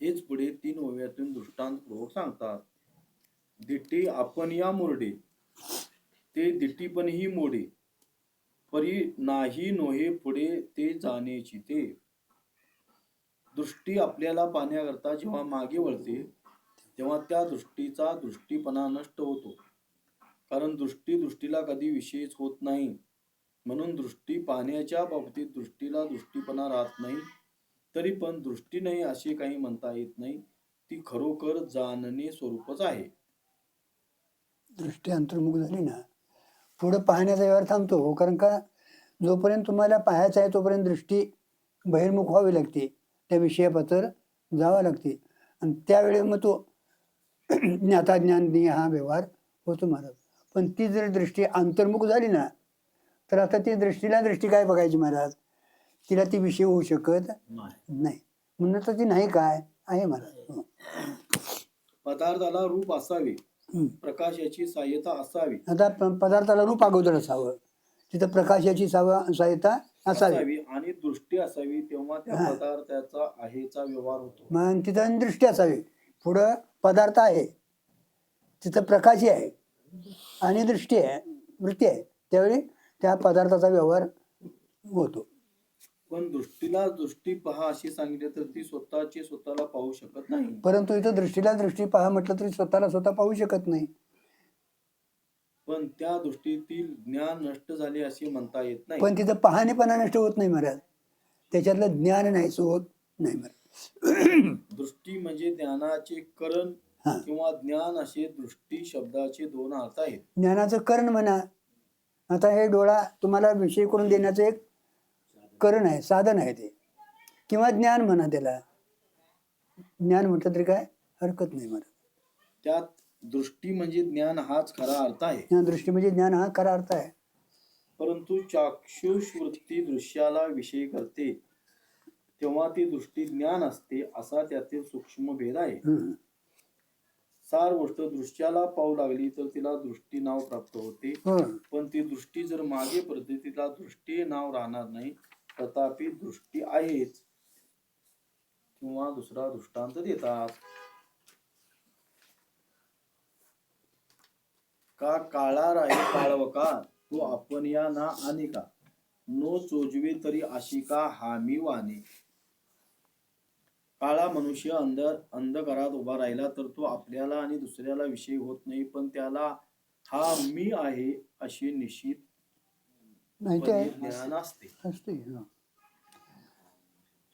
हेच पुढे 3 ओव्यातून दृष्टांतपूर्वक सांगतात. दिट्टी आपण या मुरडे ते दिट्टीपणही मोडे, परी नाही नोहे पुढे ते जाणेची ते. दृष्टी आपल्याला पाहण्याकरता जेव्हा मागे वळते तेव्हा त्या दृष्टीचा दृष्टीपणा नष्ट होतो. कारण दृष्टीला कधी विशेष होत नाही. म्हणून दृष्टी पाहण्याच्या बाबतीत दृष्टीला दृष्टीपणा राहत नाही. तरी पण दृष्टी नाही असे काही म्हणता येत नाही. ती खरोखर जाणणे स्वरूपच आहे. दृष्टी अंतर्मुख झाली ना पुढं पाहण्याचा व्यवहार थांबतो हो. कारण का जोपर्यंत तुम्हाला पाहायचं आहे तोपर्यंत दृष्टी बहिर्मुख व्हावी लागते. त्या विषयापत्र जावं लागते आणि त्यावेळी मग तो ज्ञाता ज्ञान हा व्यवहार होतो महाराज. पण ती जर दृष्टी अंतर्मुख झाली ना तर आता ती दृष्टी काय बघायची महाराज. तिला ती विषय होऊ शकत नाही. म्हणून तर ती नाही काय आहे महाराज. पदार्थाला रूप असावे, प्रकाशाची सहाय्यता असावी. आता पदार्थाला रूप अगोदर असावं तिथं प्रकाशाची सहाय्यता असावी आणि दृष्टी असावी तेव्हा त्या पदार्थाचा आहेचा व्यवहार होतो. मग तिथं दृष्टी असावी. पुढं पदार्थ आहे तिथं प्रकाशी आहे आणि दृष्टी आहे वृत्ती आहे त्यावेळी त्या पदार्थाचा व्यवहार होतो. पण दृष्टीला दृष्टी पहा अशी सांगितले तर ती स्वतःला पाहू शकत नाही. परंतु इथं दृष्टीला दृष्टी पहा म्हटलं तरी स्वतःला स्वतः पाहू शकत नाही. पण त्या दृष्टीतील ज्ञान नष्ट झाले असे म्हणता येत नाही. पण तिथं पाहणेपणा नष्ट होत नाही महाराज. त्याच्यातलं ज्ञान नाही होत नाही महाराज. दृष्टी म्हणजे ज्ञानाचे करण किंवा ज्ञान असे दृष्टी शब्दाचे 2 अर्थ आहेत. ज्ञानाचं करण म्हणा. आता हे डोळा तुम्हाला विषय करून देण्याचं एक करण आहे साधन आहे ते. किंवा ज्ञान म्हणा त्याला. ज्ञान म्हटलं तरी काय हरकत नाही महाराज. त्यात दृष्टी म्हणजे ज्ञान हाच खरा अर्थ आहे. दृष्टी म्हणजे ज्ञान हा खरा अर्थ आहे. परंतु चाक्षुष वृत्ती दृश्याला विषय करते तेव्हा ती दृष्टी ज्ञान असते असा त्यातील सूक्ष्म भेद आहे. सार गोष्ट दृश्याला पाहू लागली तर तिला दृष्टी नाव प्राप्त होते. पण ती दृष्टी जर मागे पडते तिला दृष्टी नाव राहणार नाही. तथापि दृष्टी आहेच. किंवा दुसरा दृष्टांत देतात. का काळा राही काळवका तो आपण या ना अनेका नो चोजवे तरी आशिका हामी वाणे. काळा मनुष्य अंधकारात उभा राहिला तर तो आपल्याला आणि दुसऱ्याला विषय होत नाही. पण त्याला हा मी आहे अशी निश्चित ज्ञान असते.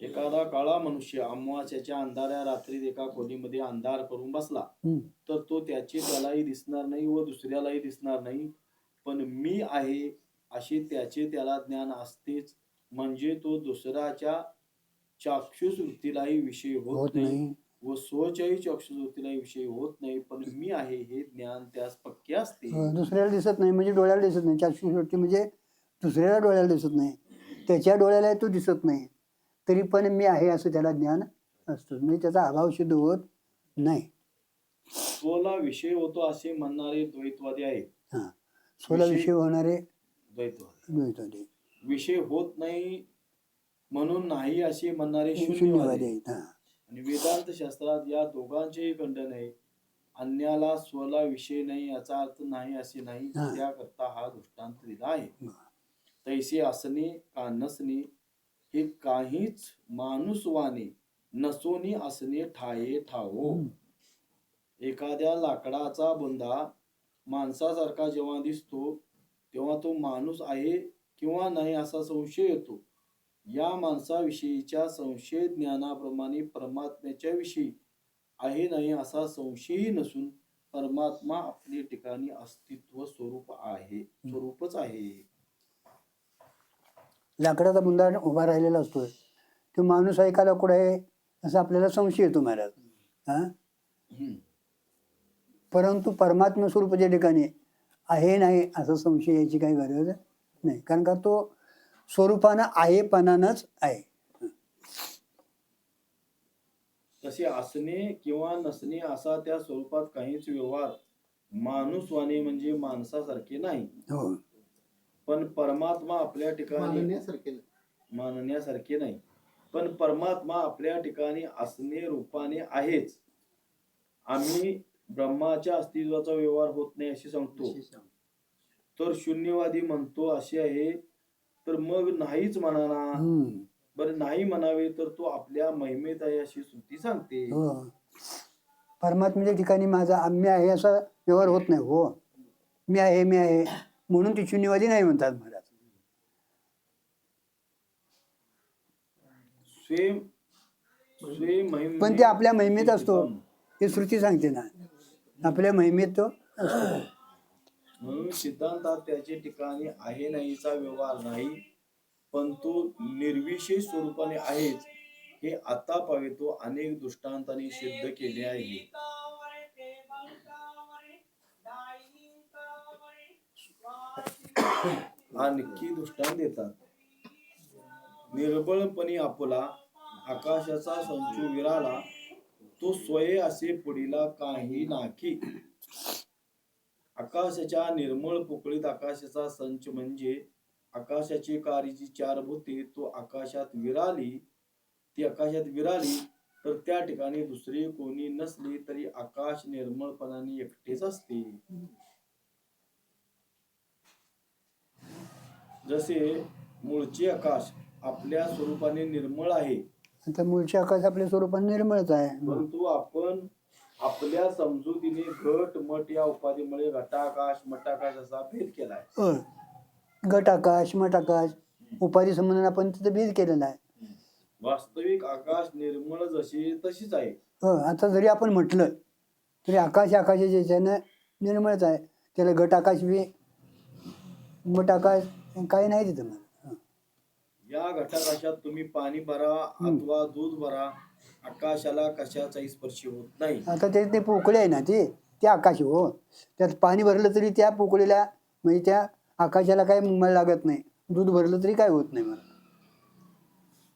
एखादा काळा मनुष्य अमावास्याच्या अंधाऱ्या रात्रीत एका खोलीमध्ये अंधार करून बसला तर तो त्यालाही दिसणार नाही व दुसऱ्यालाही दिसणार नाही, पण मी आहे असे त्याला ज्ञान असतेच. म्हणजे तो दुसऱ्याच्या चाक्षुष वृत्तीलाही विषय होत नाही व स्वच्याही चाक्षुष वृत्तीलाही विषय होत नाही, पण मी आहे हे ज्ञान त्यास पक्के असते. दुसऱ्याला दिसत नाही म्हणजे डोळ्याला दिसत नाही. चाक्षुषवृत्ती म्हणजे दुसऱ्याला डोळ्याला दिसत नाही, त्याच्या डोळ्याला तो दिसत नाही, तरी पण मी आहे असं त्याला ज्ञान असतं. म्हणजे त्याचा अभाव सिद्ध होत नाही. स्वला विषय होतो असे म्हणणारे द्वैतवादी आहेत. हा, स्वला विषय होणारे द्वैतवादी. द्वैतवादी. विषय होत नाही म्हणून नाही असे म्हणणारे शून्यवादी शून्यवादी. आहेत. हा. आणि वेदांत शास्त्रात या दोघांचेही खंडन आहे. अन्याला स्वला विषय नाही याचा अर्थ नाही असे नाही, हा. त्याकरता हा दृष्टांत दिला आहे. तैसे असणे का नसणे हे काहीच माणूसवाने नसोनी असणे ठाये ठावो. एखाद्या लाकडाचा बुंदा माणसासारखा जेव्हा दिसतो तेव्हा तो माणूस आहे किंवा नाही असा संशय येतो. या माणसाविषयीच्या संशय ज्ञानाप्रमाणे परमात्म्याच्या विषयी आहे नाही असा संशयही नसून परमात्मा आपल्या ठिकाणी अस्तित्व स्वरूपच आहे. लाकडाचा बुंदा उभा राहिलेला असतोय, तो माणूस आहे का लाकूड आहे असं आपल्याला संशय येतो महाराज. हा, परंतु परमात्मा स्वरूपाच्या ठिकाणी आहे नाही असा संशय याची काही गरज नाही, कारण का तो स्वरूपानं आहेपणानंच आहे. तसे असणे किंवा नसणे असा त्या स्वरूपात काहीच व्यवहार माणूसवाने म्हणजे माणसासारखे नाही. हो, पण परमात्मा आपल्या ठिकाणी मानण्यासारखे नाही, पण परमात्मा आपल्या ठिकाणी असणे रूपाने आहेच. आम्ही ब्रह्माच्या अस्तित्वाचा व्यवहार होत नाही असे सांगतो, तर शून्यवादी म्हणतो असे आहे, तर मग नाहीच म्हणाना. बरं नाही म्हणावे तर तो आपल्या महिमेत आहे अशी श्रुती सांगते. हो, परमात्म्याच्या ठिकाणी माझा मी आहे असा व्यवहार होत नाही. हो, मी आहे म्हणून ती शून्यवादी नाही म्हणतात महाराज. पण ते आपल्या महिमेत असतो हे श्रुती सांगते ना, आपल्या महिमेत तो असतो. म्हणून सिद्धांतात त्याचे ठिकाणी आहे नाहीचा व्यवहार नाही, पण तो निर्विशेष स्वरूपाने आहेच हे आता पावे तो अनेक दृष्टांतांनी सिद्ध केले आहे. आणखी दृष्टांत देतात. निर्बळपणी आपुला आकाशाचा संचू विराला, तो स्वये असे पुढीला काही नाकी. आकाशाच्या निर्मळ पोकळीत आकाशाचा संच म्हणजे आकाशाची कारीची चार भूते. तो आकाशात विराली तर त्या ठिकाणी दुसरे कोणी नसले तरी आकाश निर्मळपणाने एकटेच असते. जसे मूळचे आकाश आपल्या स्वरूपाने निर्मळ आहे, आता मूळचे आकाश आपल्या स्वरूपाने निर्मळच आहे, परंतु आपण आपल्या समजुतीने घट मठ या उपाधीमुळे घटाकाश मटाकाश असा भेद केलाय. घट आकाश मठ आकाश उपाधी संबंधाने आपण तिथे भेद केलेला आहे. वास्तविक आकाश निर्मळ जशी तशीच आहे. आता जरी आपण म्हटलं तरी आकाश आकाशाच्या ह्याच्यानं निर्मळच आहे. त्याला घट आकाश बी मठ आकाश काही नाही तिथं मला. या घटाकाशात तुम्ही पाणी भरा अथवा दूध भरा, आकाशाला कशाचाही स्पर्श होत नाही. आता ते पोकळे आहे ना, ते आकाश हो, त्यात पाणी भरलं तरी त्या पोकळीला म्हणजे त्या आकाशाला काही मळ लागत नाही, दूध भरलं तरी काय होत नाही मला.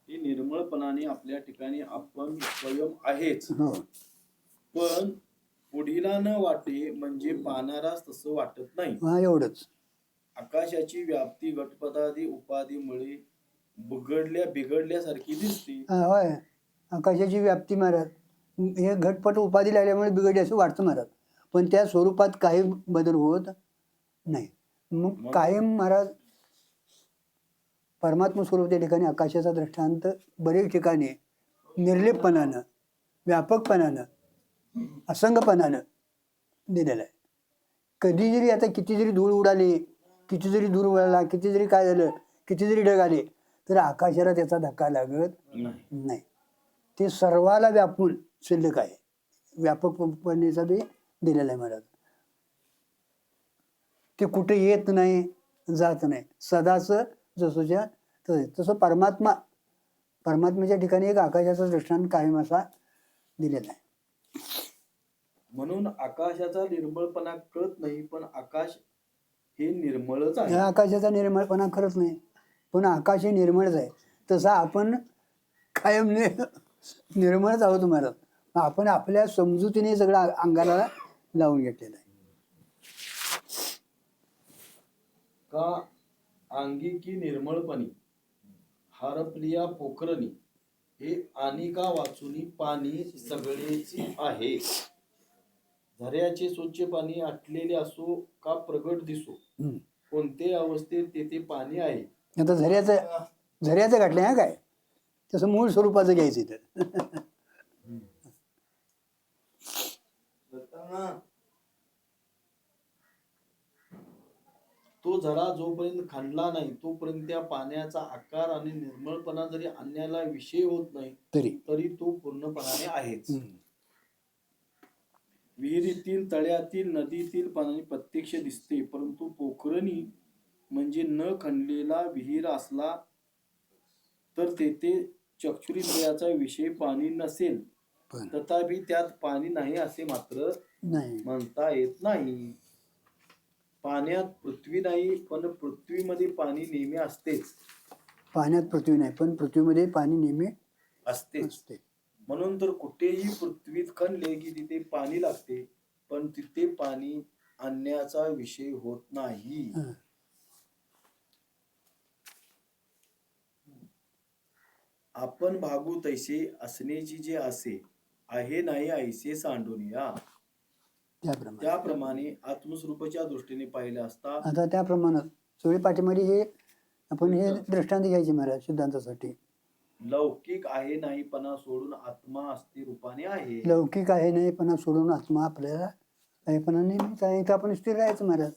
ही निर्मळपणाने आपल्या ठिकाणी आपण स्वयं आहेच. पण पुढीला न वाटे म्हणजे पाहणाराच तसं वाटत नाही. हा, एवढंच. आकाशाची व्याप्ती घटपदादी उपाधीमुळे बिघडल्यासारखी दिसते. होय, आकाशाची व्याप्ती महाराज हे घटपट उपाधी लागल्यामुळे बिघडली असं वाटतं महाराज, पण त्या स्वरूपात काही बदल होत नाही. मग कायम महाराज परमात्मा स्वरूपाच्या ठिकाणी आकाशाचा दृष्टांत बरेच ठिकाणी निर्लेपपणानं व्यापकपणानं असंगपणानं दिलेलं आहे. कधी जरी आता किती जरी धूळ उडाली, किती जरी दूर वळला, किती जरी काय झालं, किती जरी ढग आले, तर आकाशाला त्याचा धक्का लागत नाही. नाही. ते सर्वाला व्यापून शिल्लक आहे. व्यापकपणेचा बी दिलेला आहे महाराज. ते कुठे येत नाही, जात नाही, सदाच जसोच्या तसं परमात्म्याच्या ठिकाणी एक आकाशाचा दृष्टांत कायम असा दिलेला आहे. म्हणून आकाशाचा निर्मळपणा कळत नाही, पण आकाश हे निर्मळच आहे. या आकाशाचा निर्मळपणा खरंच नाही, पण आकाश हे निर्मळच आहे. तसा आपण कायम निर्मळच आहोत महाराज. आपण आपल्या समजुतीने सगळं अंगाला लावून घेतलेलं आहे. का अंगिकी निर्मळपणी हारपलिया पोखरणी हे आनिका वाचुनी पाणी सगळेची आहे. झऱ्याचे स्वच्छ पाणी आटलेले असो का प्रगट दिसो, कोणत्याही अवस्थेत तेथे पाणी आहे. आता झऱ्याचं घातलं आहे काय, तसं मूळ स्वरूपाचं घ्यायचं इथं. तो झरा जोपर्यंत खणला नाही तोपर्यंत त्या पाण्याचा आकार आणि निर्मळपणा जरी अन्याला विषय होत नाही तरी तो पूर्णपणाने आहेच. विहिरीतील, तळ्यातील, नदीतील पाणी प्रत्यक्ष दिसते, परंतु पोखरणी म्हणजे न खणलेला विहीर असला तर तेथे चक्षुरिंद्रियाचा विषय पाणी नसेल, तथापि त्यात पाणी नाही असे मात्र म्हणता येत नाही. पाण्यात पृथ्वी नाही, पण पृथ्वीमध्ये पाणी नेहमी असतेच. पाण्यात पृथ्वी नाही, पण पृथ्वीमध्ये पाणी नेहमी असतेच. म्हणून तर कुठेही पृथ्वीत खणले की तिथे पाणी लागते, पण तिथे पाणी आणण्याचा विषय होत नाही. आपण भागू तैसे असण्याची जे असे आहे नाही ऐसे सांडून या. त्याप्रमाणे आत्मस्वरूपाच्या दृष्टीने पाहिले असता आता त्याप्रमाणे चोळी पाठीमध्ये हे आपण हे दृष्टांत घ्यायचे महाराज सिद्धांतासाठी. लौकिक आहे नाहीपणा सोडून आत्मा अस्ति रूपाने आहे. लौकिक आहे नाहीपणा सोडून आत्मा आपल्याला आहेपणा नेहमीच आहे. इथं आपण स्थिर राहायचं महाराज.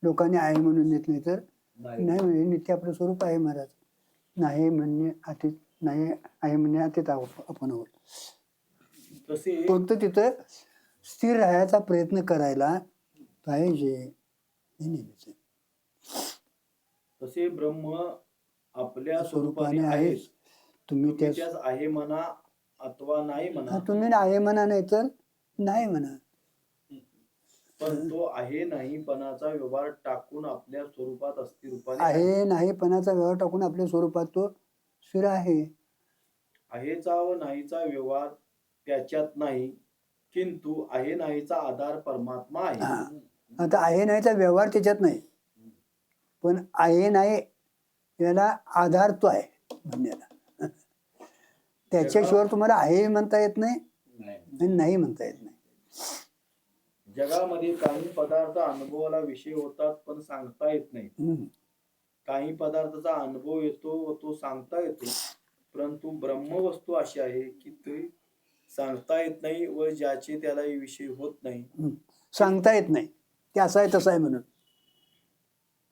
लोकांनी आहे म्हणून देत नाही तर नाही म्हणजे नित्य आपलं स्वरूप आहे महाराज. नाही म्हणणे अतीत, नाही आहे म्हणणे अतीत आपण आहोत. तसे फक्त तिथं स्थिर राहायचा प्रयत्न करायला पाहिजे नेहमीच. तसे ब्रह्म आपल्या स्वरूपाने स्वरूपाने आहेच. आहेच. तुम्ही त्यास आहे म्हणा अथवा नाही म्हणा, तुम्ही आहे म्हणा नाही तर नाही म्हणा, पण तो आहे नाहीपणाचा व्यवहार टाकून आपल्या स्वरूपात अस्ति रूपाने आहे नाहीपणाचा व्यवहार टाकून आपल्या स्वरूपात तो स्थिर आहे. आहेचा व नाहीचा व्यवहार त्याच्यात नाही, किंतु आहे नाहीचा आधार परमात्मा आहे. आता आहे नाहीचा व्यवहार त्याच्यात नाही, पण आहे नाही याला आधार तो आहे म्हणण्याला. त्याच्याशिवाय तुम्हाला आहे म्हणता येत नाही आणि नाही म्हणता येत नाही. जगामध्ये काही पदार्थ अनुभवाला विषय होतात पण सांगता येत नाही. काही पदार्थाचा अनुभव येतो व तो सांगता येतो, परंतु ब्रह्मवस्तू अशी आहे की ती सांगता येत नाही व ज्याचे त्याला विषय होत नाही. सांगता येत नाही ते असं आहे तसं आहे म्हणून.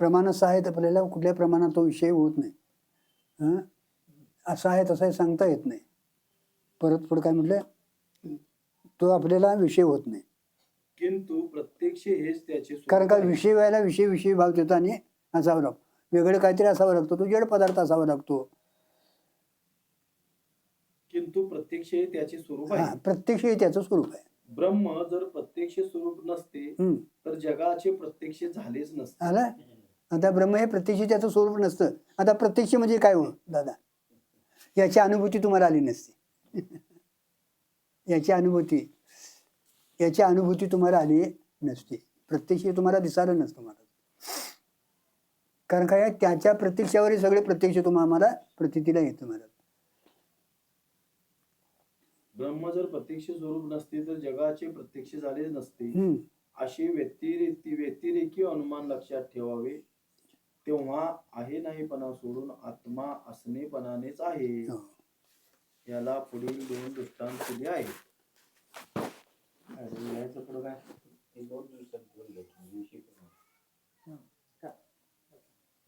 प्रमाण असं आहे तर आपल्याला कुठल्या प्रमाणात तो विषय होत नाही. असं आहे तसं आहे सांगता येत नाही. परत पुढे काय म्हटलं, तो आपल्याला विषय होत नाही. किंतु प्रत्यक्ष हेच त्याचे कारण का विषय व्हायला विषय विषय भाव देतो आणि असावं लागतो. वेगळं काहीतरी असावं लागतो, तो जड पदार्थ असावा लागतो. किंतु प्रत्यक्ष हे त्याचे स्वरूप आहे. प्रत्यक्ष हे त्याचं स्वरूप आहे. ब्रह्म जर प्रत्यक्ष स्वरूप नसते तर जगाचे प्रत्यक्ष झालेच नसते. आला आता ब्रह्म हे प्रत्यक्ष त्याचं स्वरूप नसतं. आता प्रत्यक्ष म्हणजे काय हो दादा, याची अनुभूती तुम्हाला आली नसते. याची अनुभूती तुम्हाला आली नसते. प्रत्यक्ष तुम्हाला दिसायला नसतं मला. कारण काय त्याच्या प्रत्यक्षावर सगळे प्रत्यक्ष तुम्हाला प्रतीतीला येतं मला. ब्रह्म जर प्रत्यक्ष स्वरूप नसते तर जगाचे प्रत्यक्ष झाले नसते. असे व्यतिरेकी अनुमान लक्षात ठेवावे. तेव्हा आहे नाहीपणा सोडून आत्मा असणेपणानेच आहे. याला पुढील 2 दृष्टांत दिले आहेत.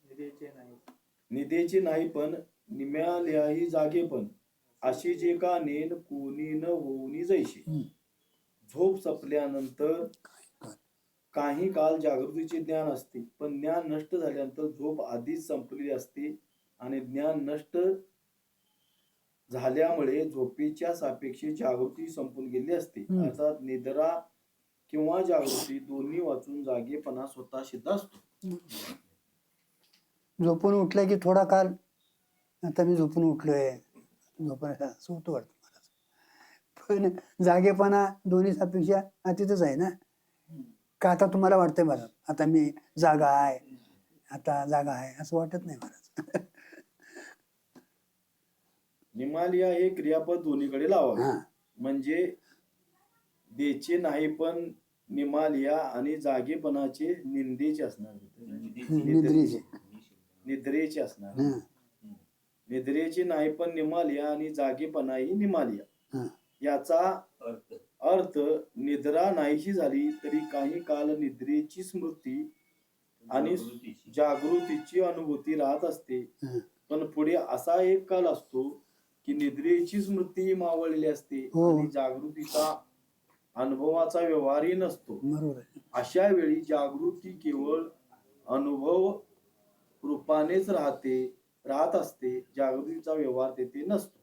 निधीचे नाही निधीचे नाही पण निम्याल्याही जागेपण अशी जे का नेन कोणी न होऊनी जैशी. झोप संपल्यानंतर काही काल जागृतीचे ज्ञान असते, पण ज्ञान नष्ट झाल्यानंतर झोप आधीच संपलेली असते आणि ज्ञान नष्ट झाल्यामुळे झोपेच्या सापेक्ष जागृती संपून गेली असते. अर्थात निद्रा किंवा जागृती दोन्ही वाचून जागेपणा स्वतः सिद्ध असतो. झोपून उठलं की थोडा काल, आता मी झोपून उठलोय, झोपून असं होतं वाटतं मला. पण जागेपणा दोन्ही सापेक्षा अतीतच आहे ना. का आता तुम्हाला वाटतंय मला आता मी जागा आहे, आता जागा आहे असं वाटत नाही मला. निमालिया हे क्रियापद दोन्हीकडे लावावे. हा. म्हणजे देचे नाही पण निमालिया आणि जागेपणाचे निंदेचे असणार. निद्रेचे. निद्रेचे असणार. हा. निद्रेचे नाही पण निमालिया आणि जागेपणाही निमालिया. हा. याचा अर्थ निद्रा नाहीशी झाली तरी काही काल निद्रेची स्मृती आणि जागृतीची अनुभूती राहत असते. हा. पण पुढे असा एक काल असतो की निद्रेची स्मृती मावळलेली असते हो. आणि जागृतीचा अनुभवाचा व्यवहारही नसतो. बरोबर आहे. अशा वेळी जागृती केवळ अनुभव रूपानेच राहत असते. जागृतीचा व्यवहार तेथे नसतो.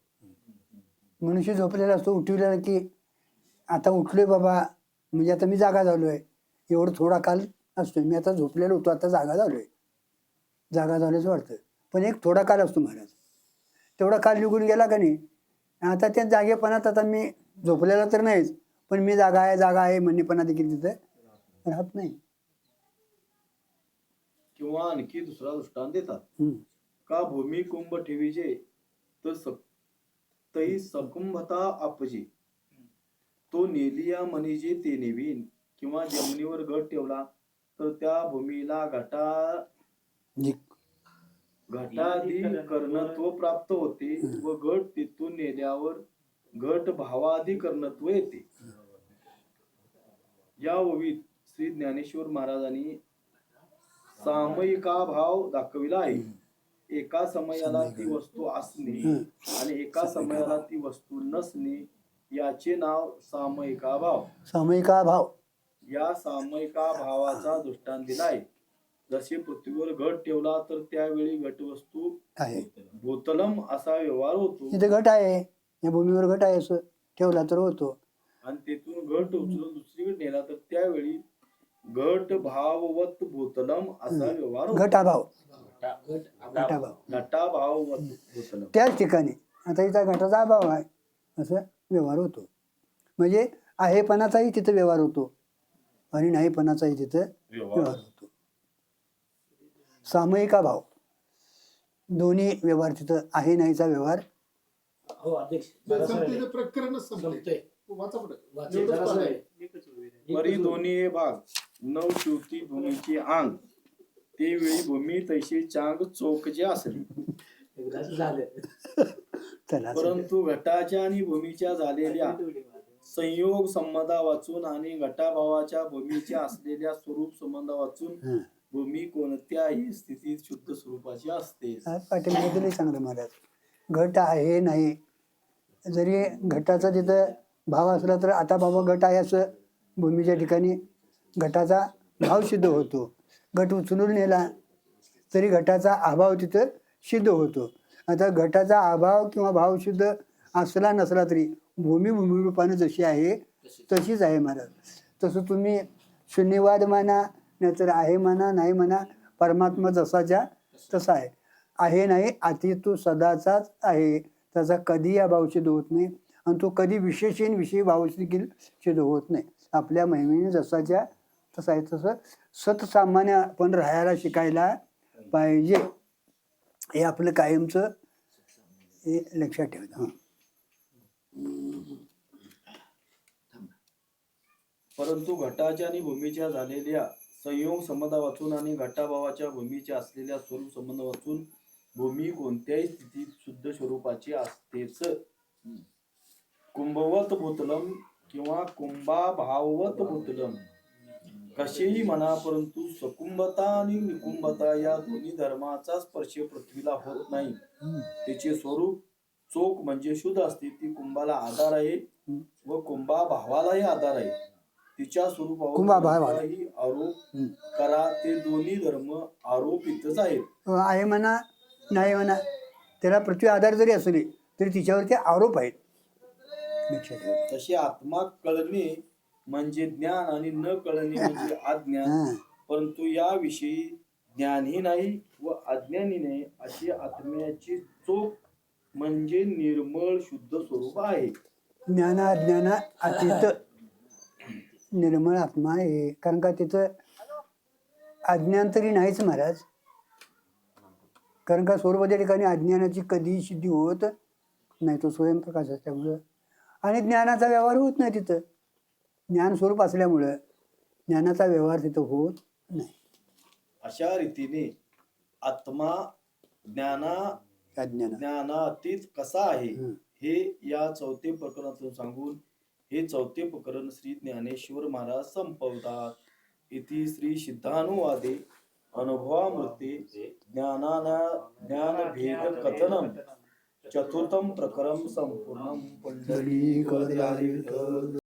मनुष्य झोपलेला असतो, उठविलेला की आता उठलोय बाबा, म्हणजे आता मी जागा झालोय, एवढं थोडा काल असतोय. मी आता झोपलेलो होतो, आता जागा झालोय, जागा झाल्याचं वाटतं. पण एक थोडा काल असतो महाराज. तेवढा काल निघून गेला का नाही, आता त्या जागेपणात आता मी झोपलेला तर नाहीच, पण मी जागा आहे म्हणणेपणा देखील तिथं राहत नाही. किंवा आणखी दुसरा दृष्टांत देतात. हम्म. का भूमी कुंभ ठेवीजे तर तई सकुंभता आपजे. तो नेलिया म्हणीजे ते नेवीन. किंवा जमिनीवर घट ठेवला तर त्या भूमीला घटादी कर्णत्व प्राप्त होते व घट तिथून नेल्यावर घट भावादी कर्णत्व येते. या ओवीत श्री ज्ञानेश्वर महाराजांनी सामयिका भाव दाखविला आहे. एका समयाला ती वस्तू असणे आणि एका समयाला ती वस्तू नसणे याचे नाव सामयिका भाव. सामयिका भाव. या सामयिका भावाचा दृष्टांत दिला आहे. जसे पृथ्वीवर घट ठेवला तर त्यावेळी घटवस्तू आहे, भूतलम असा व्यवहार होतो तिथे घट आहे, या भूमीवर घट आहे असं ठेवला तर होतो. आणि तेथून घट उचलून दुसरीकडे नेला तर त्यावेळी घट भाववत भूतलम असा व्यवहार होतो. घटाभाव. घटाभाववत भूतलम. त्याच ठिकाणी आता इथं घटाचा अभाव आहे असं व्यवहार होतो. म्हणजे आहेपणाचाही तिथं व्यवहार होतो आणि नाहीपणाचाही तिथं व्यवहार होतो. सामयिका भाव दोन्ही व्यवहार तिथं आहे नाहीचा व्यवहार. हो अध्यक्ष, संपते प्रकरणच संपते. वाचा पुढे. परी दोन्ही हे भाग नव शिवती भूमीची आंग ते वेळी भूमी तैशी चांग चोख जे असली. चला परंतु घटाच्या आणि भूमीच्या झालेल्या संयोग संबंधा वाचून आणि घटाभावाच्या भूमीच्या असलेल्या स्वरूप संबंधा वाचून भूमी कोणत्याही स्थितीत शुद्ध स्वरूपाची असते. पाठीमागे चांगलं महाराज. घट आहे नाही, जरी घटाचा तिथं भाव असला तर आता बाबा घट आहे असं भूमीच्या ठिकाणी घटाचा भाव सिद्ध होतो. घट उचलून नेला तरी घटाचा अभाव तिथं सिद्ध होतो. आता घटाचा अभाव किंवा भाव सिद्ध असला नसला तरी भूमी रूपाने जशी आहे तशीच आहे महाराज. तसं तुम्ही शून्यवाद म्हणा नाहीतर आहे म्हणा नाही म्हणा, परमात्मा जसाच्या तसा आहे नाही अति तो सदाचाच आहे. त्याचा कधी अभाव सिद्ध होत नाही आणि तो कधी विशेषण विषयी भाव देखील सिद्ध होत नाही. आपल्या महिमेने जसाच्या तसं आहे. तसं सतसामान्य आपण राहायला शिकायला पाहिजे हे आपलं कायमचं हे लक्षात ठेवलं. परंतु घटाच्या आणि भूमीच्या झालेल्या संयोग संबंधा वाचून आणि घटाभावाच्या भूमीच्या असलेल्या स्वरूप संबंध वाचून भूमी कोणत्याही स्थितीत शुद्ध स्वरूपाची असतेच. कुंभवत भूतलम किंवा कुंभाभाववत भूतलम कसेही म्हणा, परंतु सकुंभता आणि निकुंभता या दोन्ही धर्माचा स्पर्श पृथ्वीला होत नाही. तिचे स्वरूप चोख म्हणजे शुद्ध असते. ती कुंभाला आधार आहे व कुंभा भावालाही आधार आहे. तिच्या स्वरूपावर कुंभा भाव कोणताही आरोप करा, ते दोन्ही धर्म आरोपितच आहेत. आहे म्हणा नाही म्हणा, त्याला पृथ्वी आधार जरी असली तरी तिच्यावरती आरोप आहेत. लक्षात ठेवा. तसे आत्मा कळणे म्हणजे ज्ञान आणि न कळणे म्हणजे अज्ञान. हां. परंतु याविषयी ज्ञानही नाही व अज्ञानी नाही, अशी आत्म्याची चोख म्हणजे निर्मळ शुद्ध स्वरूप आहे. ज्ञाना अज्ञाना अतीत निर्मळ आत्मा आहे. कारण का तिथं अज्ञान तरी नाहीच महाराज. कारण का स्वरूपाच्या ठिकाणी अज्ञानाची कधीही सिद्धी होत नाही. तो स्वयंप्रकाश असल्यामुळं आणि ज्ञानाचा व्यवहार होत नाही तिथं. ज्ञान स्वरूप असल्यामुळं ज्ञानाचा व्यवहार तिथं होत नाही. अशा रीतीने आत्मा अज्ञान ज्ञानातीत कसा आहे हं. हे या चौथे प्रकरणातून सांगून हे चौथे प्रकरण श्री ज्ञानेश्वर महाराज संपवतात. इति श्री सिद्धानुवादे अनुभवामृते ज्ञानभेद कथनम चतुर्थम प्रकरण संपूर्णम. पुंडलीक